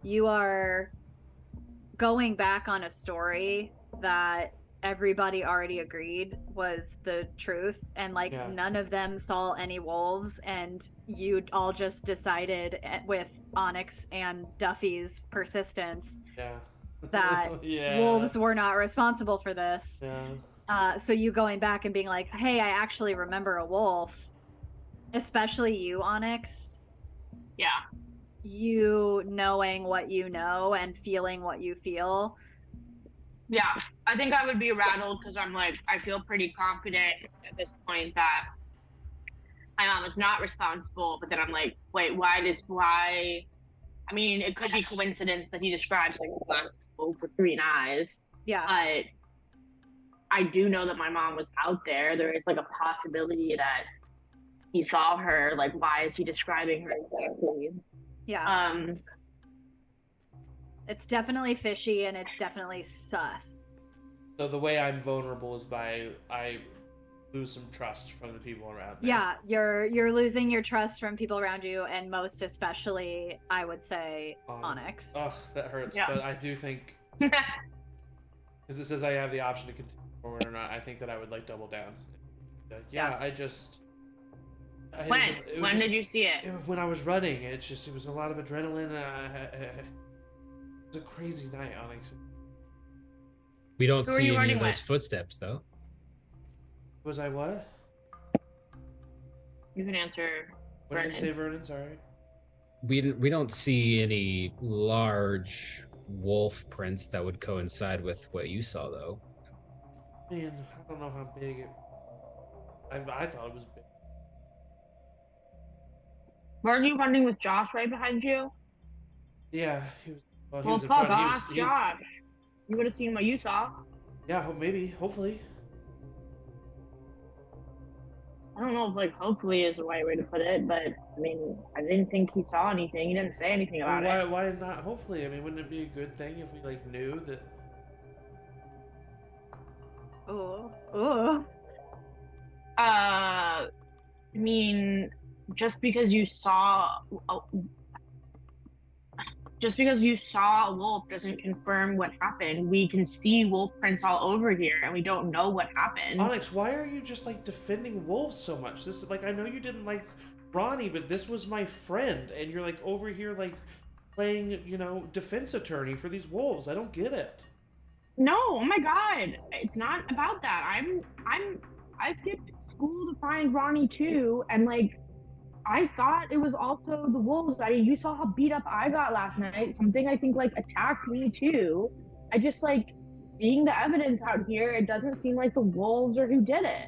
you are going back on a story that everybody already agreed was the truth, and like Yeah. none of them saw any wolves, and you all just decided with Onyx and Duffy's persistence Yeah. that Yeah. wolves were not responsible for this. Yeah. So you going back and being like, hey, I actually remember a wolf, especially you, Onyx. Yeah. You knowing what you know and feeling what you feel. Yeah, I think I would be rattled because I'm like, I feel pretty confident at this point that my mom is not responsible, but then I'm like, wait, why? I mean, it could be coincidence that he describes like a black wolf with green eyes, Yeah. but I do know that my mom was out there. There is like a possibility that he saw her. Like, why is he describing her exactly? Yeah. It's definitely fishy and it's definitely sus. So the way I'm vulnerable is by I lose some trust from the people around me. Yeah, you're losing your trust from people around you, and most especially, I would say, Onyx. Ugh, that hurts. Yeah. But I do think, because it says I have the option to continue forward or not, I think that I would like double down. Yeah, I just. When did you see it? When I was running, it was a lot of adrenaline. It was a crazy night, Onyx. We don't Who are see you any running of those with? footsteps, though. Was I what? You can answer. What did you Vernon. say, Vernon? Sorry. We don't see any large wolf prints that would coincide with what you saw, though. Man, I don't know how big it. I thought it was big. Weren't you running with Josh right behind you? Yeah, he was. Well, he Well, was in fuck front. off, Josh. You would have seen what you saw. Yeah, maybe, hopefully. I don't know if like hopefully is the right way to put it, but I mean, I didn't think he saw anything. He didn't say anything about it. Why not? Hopefully, I mean, wouldn't it be a good thing if we like knew that? Oh. I mean, just because you saw a wolf doesn't confirm what happened. We can see wolf prints all over here, and we don't know what happened. Onyx, why are you just like defending wolves so much? This is like, I know you didn't like Ronnie, but this was my friend, and you're like over here like playing, defense attorney for these wolves. I don't get it. No, oh my god, it's not about that. I skipped school to find Ronnie too, and like I thought it was also the wolves. I mean, you saw how beat up I got last night. Something I think like attacked me too. I just like seeing the evidence out here. It doesn't seem like the wolves or who did it.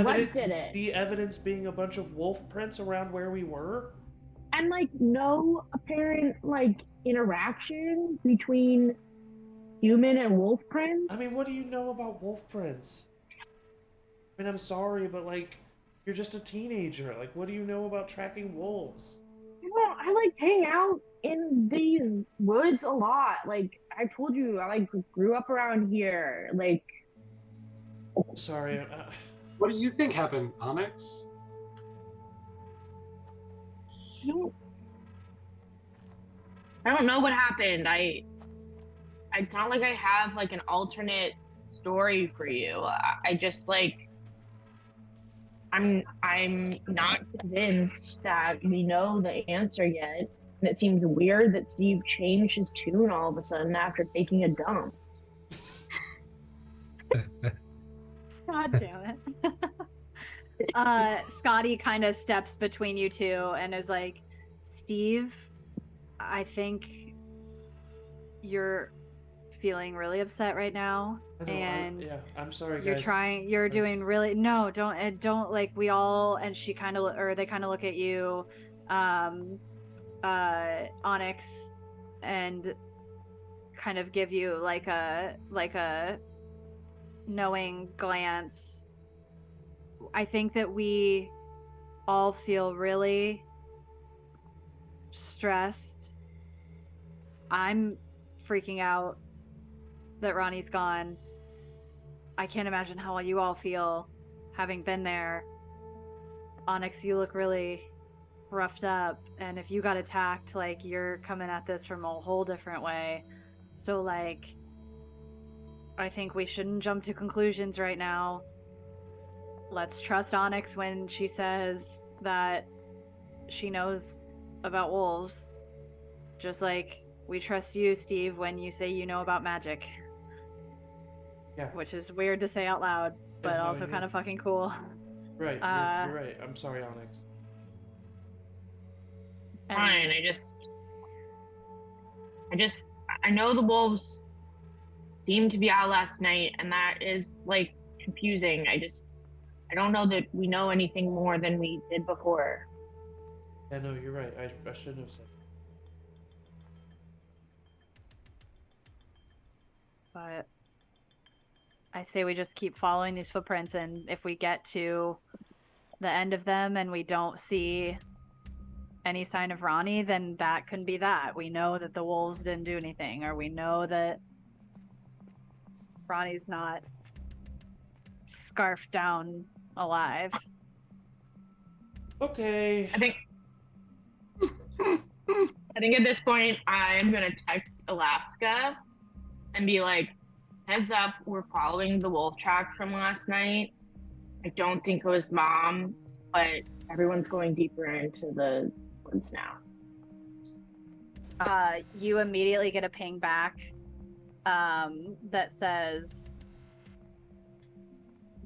What did it? The evidence being a bunch of wolf prints around where we were, and like no apparent like interaction between human and wolf prints. I mean, what do you know about wolf prints? I mean, I'm sorry, but like, you're just a teenager. Like, what do you know about tracking wolves? I like hang out in these woods a lot. Like I told you, I like grew up around here. Like, sorry. What do you think happened, Onyx? I don't know what happened. It's not like I have like an alternate story for you. I just like I'm not convinced that we know the answer yet. And it seems weird that Steve changed his tune all of a sudden after taking a dump. God damn it. Scotty kind of steps between you two and is like, Steve, I think you're feeling really upset right now. And I'm sorry, guys. you're doing really, no, don't like we all, and they kind of look at you, Onyx, and kind of give you like a knowing glance. I think that we all feel really stressed. I'm freaking out that Ronnie's gone. I can't imagine how you all feel having been there. Onyx, you look really roughed up, and if you got attacked, like, you're coming at this from a whole different way. So like, I think we shouldn't jump to conclusions right now. Let's trust Onyx when she says that she knows about wolves. Just like we trust you, Steve, when you say you know about magic. Yeah. Which is weird to say out loud, but Yeah, no, also yeah. kind of fucking cool. Right, you're right. I'm sorry, Onyx. It's fine. I know the wolves seemed to be out last night, and that is like confusing. I don't know that we know anything more than we did before. Yeah, no, you're right. I shouldn't have said. But I say we just keep following these footprints, and if we get to the end of them and we don't see any sign of Ronnie, then that can be that. We know that the wolves didn't do anything, or we know that Ronnie's not scarfed down alive. Okay. I think at this point I'm gonna text Alaska and be like, heads up, we're following the wolf track from last night. I don't think it was Mom, but everyone's going deeper into the woods now. You immediately get a ping back that says,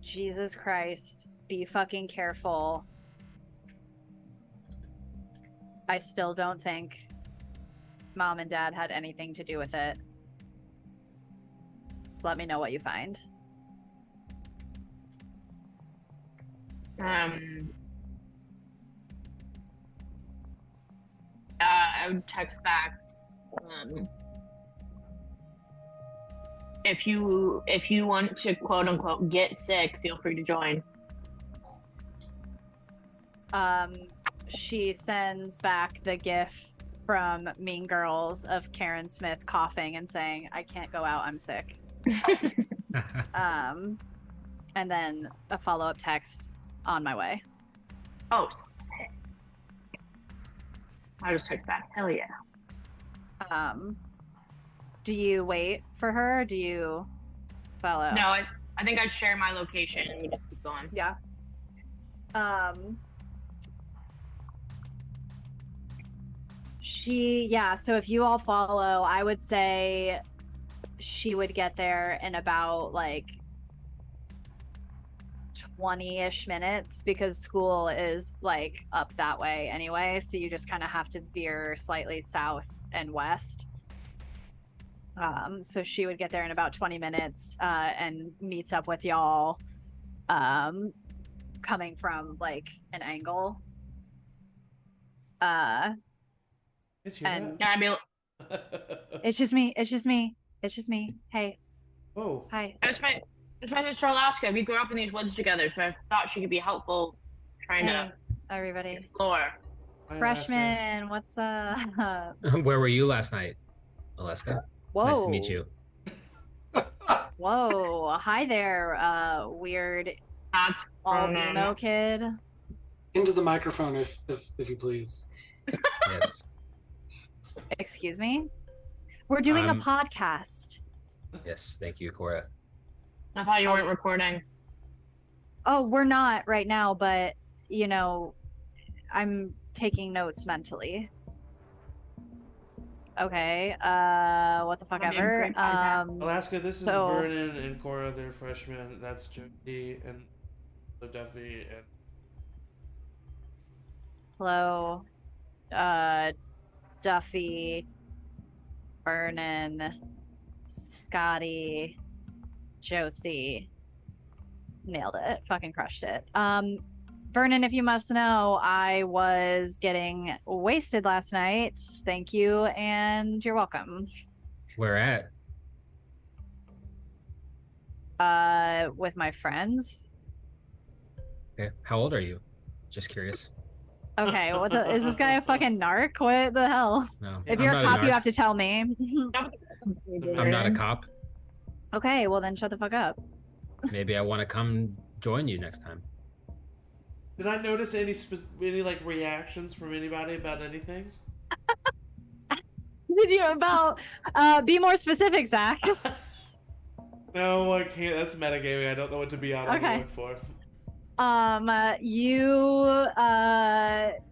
Jesus Christ, be fucking careful. I still don't think Mom and Dad had anything to do with it. Let me know what you find. I would text back. If you want to quote unquote get sick, feel free to join. She sends back the gif from Mean Girls of Karen Smith coughing and saying, I can't go out, I'm sick. And then a follow-up text, on my way. Oh, sick. I just text back. Hell yeah. Do you wait for her? Or do you follow? No, I think I'd share my location and we just keep going. Yeah. So if you all follow, I would say she would get there in about like 20-ish minutes because school is like up that way anyway, so you just kind of have to veer slightly south and west. So she would get there in about 20 minutes and meets up with y'all coming from like an angle. It's your and Yeah, I mean, it's just me. Hey. Whoa. Hi. I was my sister Alaska. We grew up in these woods together, so I thought she could be helpful trying to everybody. explore. Hi, Freshman, what's up? Where were you last night, Alaska? Whoa. Nice to meet you. Whoa. Hi there, weird That's all Vernon. emo kid. Into the microphone, if you please. Yes. Excuse me? We're doing a podcast. Yes, thank you, Cora. I thought you weren't recording. Oh, we're not right now, but you know, I'm taking notes mentally. Okay. What the fuck That'd be a ever. great podcast. Alaska, this is So- Vernon and Cora. They're freshmen. That's Jody and Duffy and Hello. Duffy, Vernon, Scotty, Josie. Nailed it. Fucking crushed it. Vernon, if you must know, I was getting wasted last night. Thank you, and you're welcome. Where at? With my friends. Okay. How old are you? Just curious. Okay, is this guy a fucking narc? What the hell? No. If I'm you're a not cop, you narc. have to tell me. I'm not a cop. Okay, well then shut the fuck up. Maybe I want to come join you next time. Did I notice any like reactions from anybody about anything? Did you about be more specific, Zach? No, I can't. That's metagaming. I don't know what to be on Okay. look for. You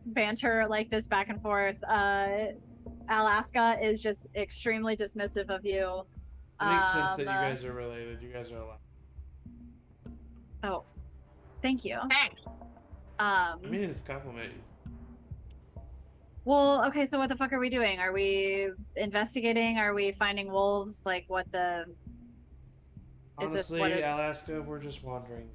banter like this back and forth. Alaska is just extremely dismissive of you. It makes sense that you guys are related. You guys are alive. Oh, thank you. Thanks. I mean, it's a compliment. Well, okay, so what the fuck are we doing? Are we investigating? Are we finding wolves? Like, what the... Honestly, Alaska, we're just wandering.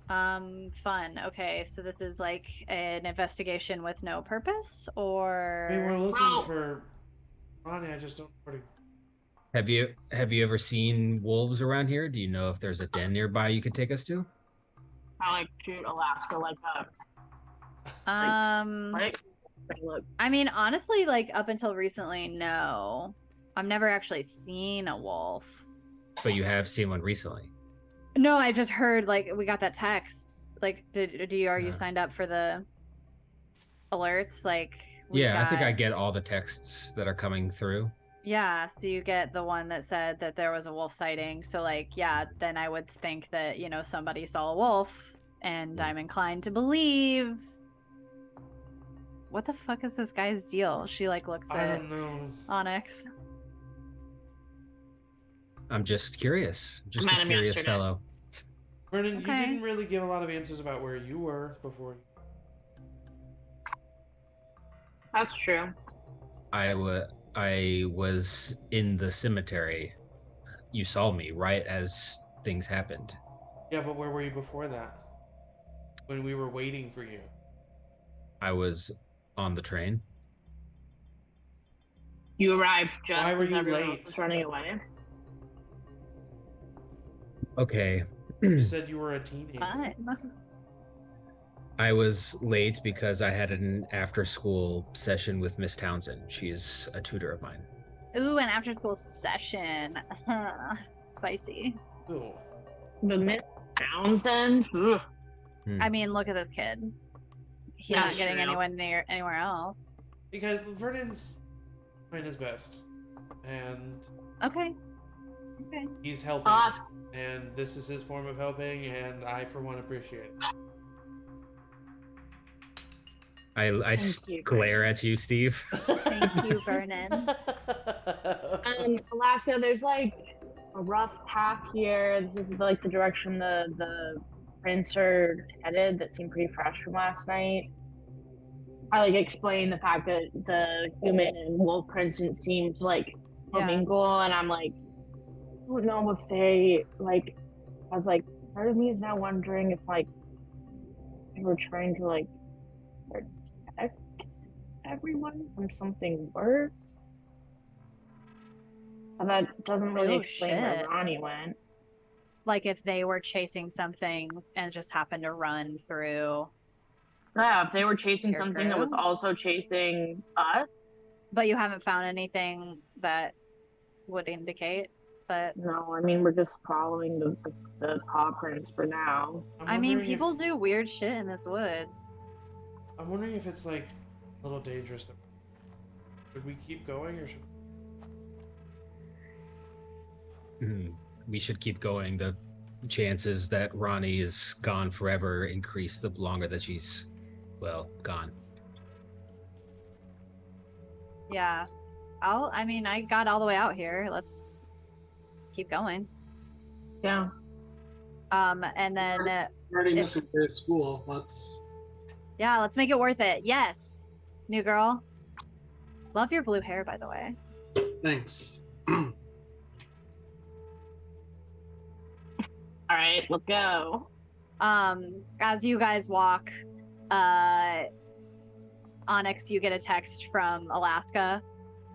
Fun. Okay, so this is like an investigation with no purpose, or... I mean, we're looking for Ronnie. I just don't know where to... Have you ever seen wolves around here? Do you know if there's a den nearby you could take us to? I like shoot Alaska like that. Like, Look. I mean, honestly, like up until recently, no. I've never actually seen a wolf. But you have seen one recently. No, I just heard like we got that text. Like, are you signed up for the alerts? Like, I think I get all the texts that are coming through. Yeah, so you get the one that said that there was a wolf sighting. So like, yeah, then I would think that, you know, somebody saw a wolf, and I'm inclined to believe. What the fuck is this guy's deal? She like looks I at don't know. Onyx. I'm just curious. Just a curious fellow. Vernon, Okay. you didn't really give a lot of answers about where you were before. That's true. I was in the cemetery. You saw me right as things happened. Yeah, but where were you before that? When we were waiting for you. I was on the train. You arrived just Why were as you everyone late? else was running away. Okay. You said you were a teenager. Fine. I was late because I had an after-school session with Miss Townsend. She's a tutor of mine. Ooh, an after-school session. Spicy. Ooh. But Miss Townsend? Ugh. I mean, look at this kid. He's Yeah, not getting true. anywhere else. Because Vernon's trying his best. And Okay. he's helping. And this is his form of helping, and I, for one, appreciate it. I you, glare at you, Steve. Thank you, Vernon. Alaska, there's like a rough path here. This is like the direction the prints are headed that seemed pretty fresh from last night. I like explain the fact that the human and wolf prints didn't seem to like commingle, and I'm like, I don't know if they like. I was like, part of me is now wondering if like they were trying to like protect everyone from something worse. And that doesn't really explain where Ronnie went. Like if they were chasing something and just happened to run through. Yeah, if they were chasing Your something that was crew? also chasing us. But you haven't found anything that would indicate that. No, I mean we're just following the paw prints for now. I mean, people do weird shit in this woods. I'm wondering if it's like a little dangerous. Should we keep going or should? We should keep going. The chances that Ronnie is gone forever increase the longer that she's, well, gone. Yeah. I got all the way out here. Let's keep going. Yeah. And then We're already missing a day at school. Let's make it worth it. Yes. New girl. Love your blue hair, by the way. Thanks. All right, let's go. As you guys walk, Onyx, you get a text from Alaska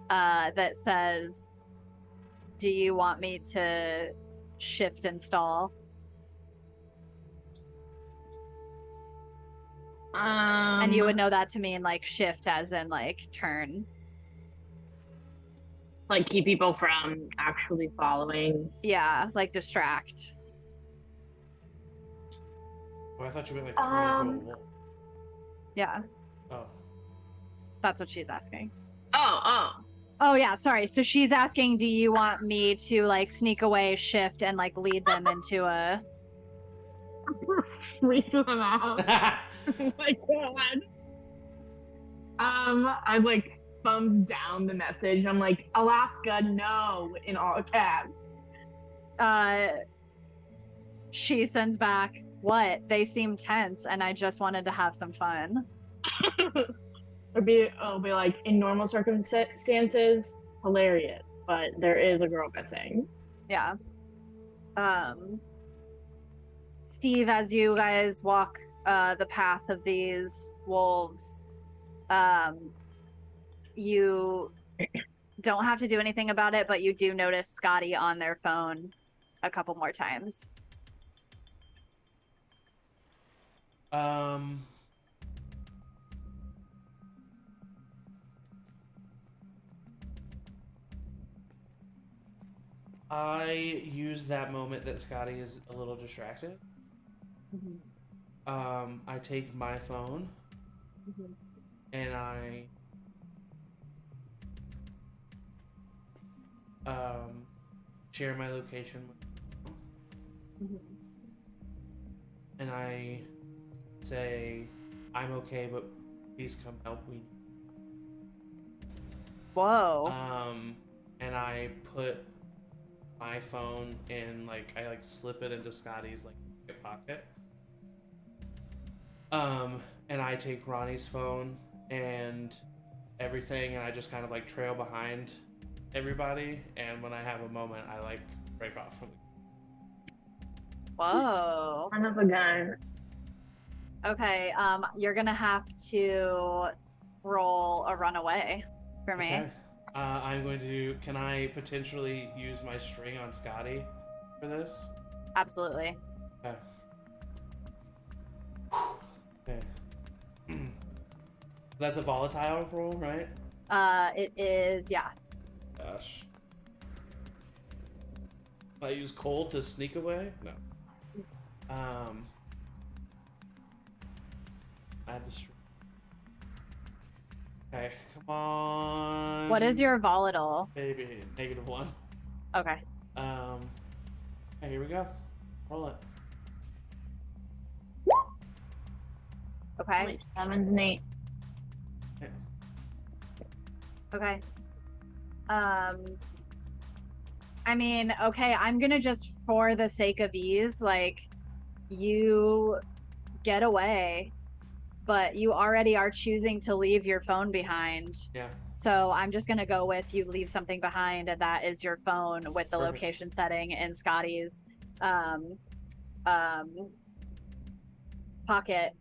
that says, "Do you want me to shift install?" And you would know that to mean like shift as in like turn. Like keep people from actually following. Yeah, like distract. Oh, I thought you meant like turn into a wolf. Yeah, Oh. that's what she's asking. Oh. Oh yeah, sorry. So she's asking, do you want me to like sneak away, shift, and like lead them into a? Freak them out. Oh my god. I like thumbs down the message. I'm like, Alaska, no, in all caps. She sends back, what? They seem tense, and I just wanted to have some fun. It'll be like, in normal circumstances, hilarious, but there is a girl missing. Yeah. Steve, as you guys walk the path of these wolves, you don't have to do anything about it, but you do notice Scotty on their phone a couple more times. I use that moment that Scotty is a little distracted. I take my phone and I share my location with and I say, I'm okay, but please come help me. Whoa. And I put my phone in, like, I like slip it into Scotty's like pocket. And I take Ronnie's phone and everything, and I just kind of like trail behind everybody. And when I have a moment, I like break off from the. Whoa. Son of a gun. Okay, you're gonna have to roll a runaway for me. Okay. I'm going to. Can I potentially use my string on Scotty for this? Absolutely. Okay. Okay. That's a volatile roll, right? It is, yeah. Gosh. Can I use cold to sneak away? No. Add the string. Okay, come on. What is your volatile? Baby, -1. Okay. Okay, here we go. Roll it. Okay. Only 7s and 8s. Okay. I mean, okay, I'm gonna just, for the sake of ease, like, you get away, but you already are choosing to leave your phone behind. Yeah. So I'm just gonna go with you leave something behind, and that is your phone with the Perfect. location setting in Scotty's pocket.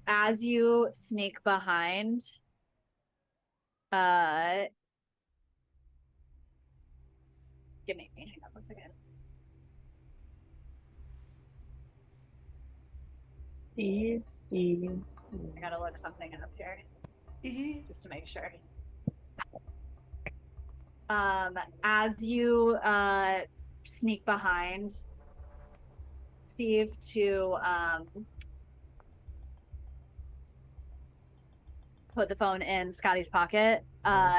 As you sneak behind, hang on 1 second. Steve. I gotta look something up here just to make sure. As you sneak behind Steve to put the phone in Scotty's pocket,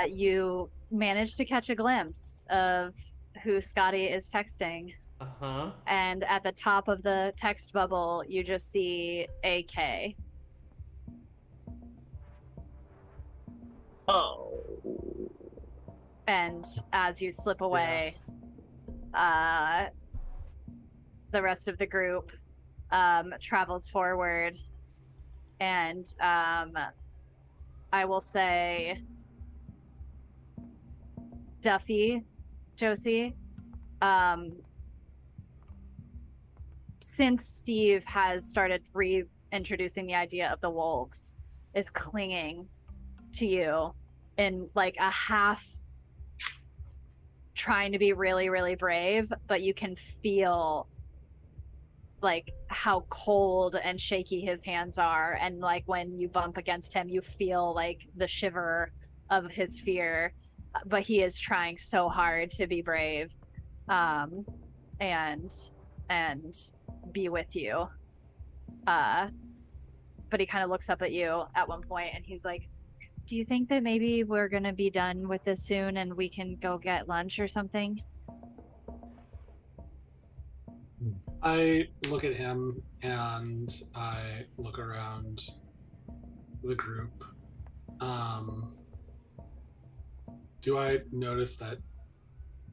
you manage to catch a glimpse of who Scotty is texting. Uh-huh. And at the top of the text bubble, you just see AK. Oh. And as you slip away, the rest of the group travels forward. And I will say, Duffy, Josie, since Steve has started reintroducing the idea of the wolves, is clinging to you in like a half trying to be really, really brave, but you can feel like how cold and shaky his hands are, and like when you bump against him you feel like the shiver of his fear, but he is trying so hard to be brave and be with you, but he kind of looks up at you at one point and he's like, do you think that maybe we're gonna be done with this soon and we can go get lunch or something? I look at him and I look around the group. Do I notice that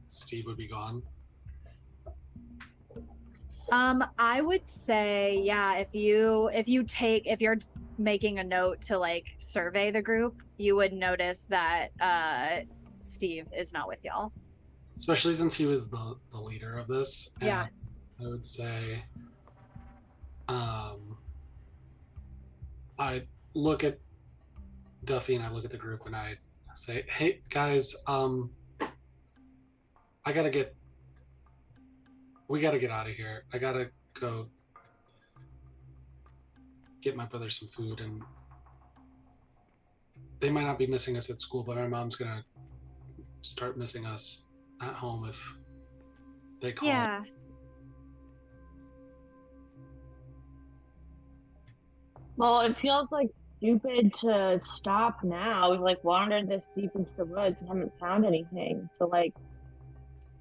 Steve would be gone? I would say, yeah, if you're making a note to like survey the group, you would notice that Steve is not with y'all. Especially since he was the leader of this. Yeah. I would say I look at Duffy and I look at the group and I say, hey guys, we gotta get out of here. I gotta go get my brother some food, and they might not be missing us at school, but my mom's gonna start missing us at home if they call. Yeah. Well, it feels like stupid to stop now. We've like wandered this deep into the woods and haven't found anything. So like,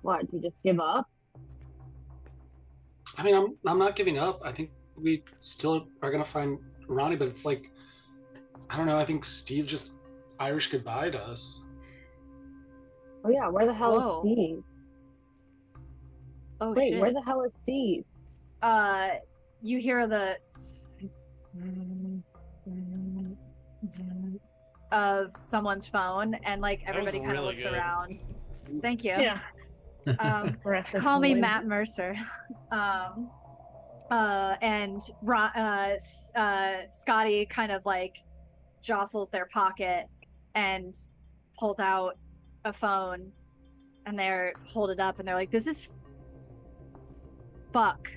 what? Do you just give up? I mean, I'm not giving up. I think we still are gonna find Ronnie, but it's like, I don't know. I think Steve just Irish goodbye to us. Oh yeah, where the hell Whoa. is Steve? Oh Wait, shit. where the hell is Steve? You hear the of someone's phone, and like everybody kind of really looks good. around. Thank you. Yeah. Call me Matt Mercer. And Scotty kind of like jostles their pocket and pulls out a phone, and they're hold it up and they're like, "This is fuck."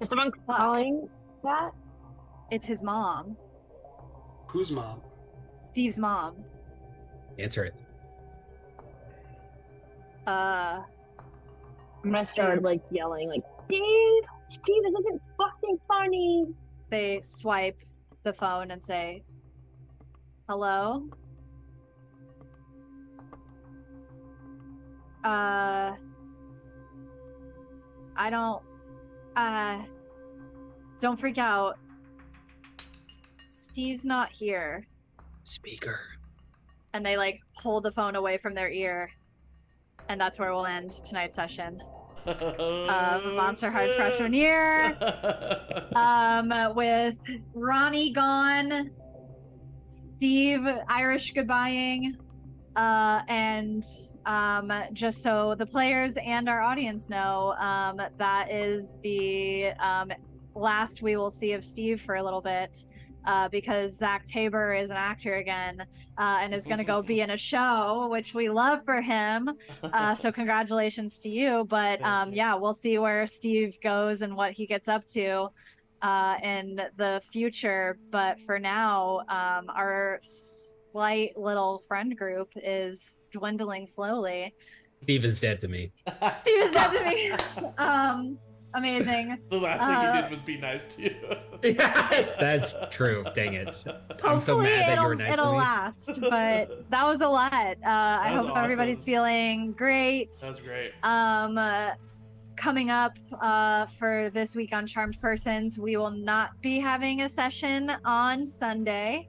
Is someone calling that? It's his mom, Whose mom? Steve's mom. Answer it. I'm gonna start like yelling, like, Steve, this isn't fucking funny. They swipe the phone and say, "Hello? Don't freak out. Steve's not here." Speaker. And they like hold the phone away from their ear. And that's where we'll end tonight's session. Monsterhearts freshman year. With Ronnie gone, Steve Irish goodbying, and just so the players and our audience know, that is the last we will see of Steve for a little bit, because Zach Tabor is an actor again, and is going to go be in a show, which we love for him. So congratulations to you. But yeah, we'll see where Steve goes and what he gets up to in the future. But for now, our slight little friend group is dwindling slowly. Steve is dead to me. Steve is dead to me. Amazing. The last thing he did was be nice to you. That's true. Dang it. I'm so Hopefully mad that you were nice to it'll me. last, but that was a lot. I was hope awesome. everybody's feeling great. That was great. Coming up for this week on Charmed Persons, we will not be having a session on Sunday,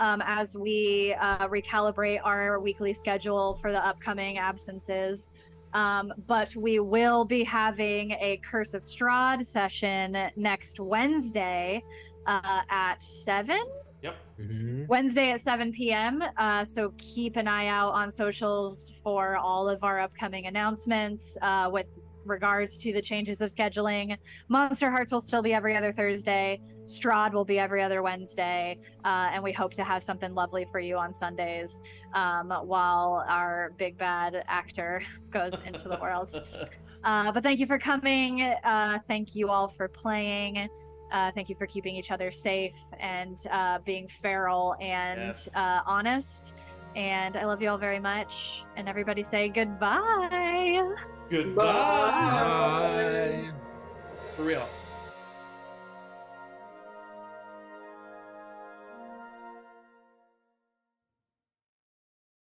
as we recalibrate our weekly schedule for the upcoming absences. But we will be having a Curse of Strahd session next Wednesday at 7. Yep. Mm-hmm. Wednesday at 7 p.m. So keep an eye out on socials for all of our upcoming announcements with regards to the changes of scheduling. Monsterhearts will still be every other Thursday. Strahd will be every other Wednesday. And we hope to have something lovely for you on Sundays while our big bad actor goes into the world. But thank you for coming. Thank you all for playing. Thank you for keeping each other safe and being feral and honest. And I love you all very much. And everybody say goodbye. Goodbye. Bye. For real.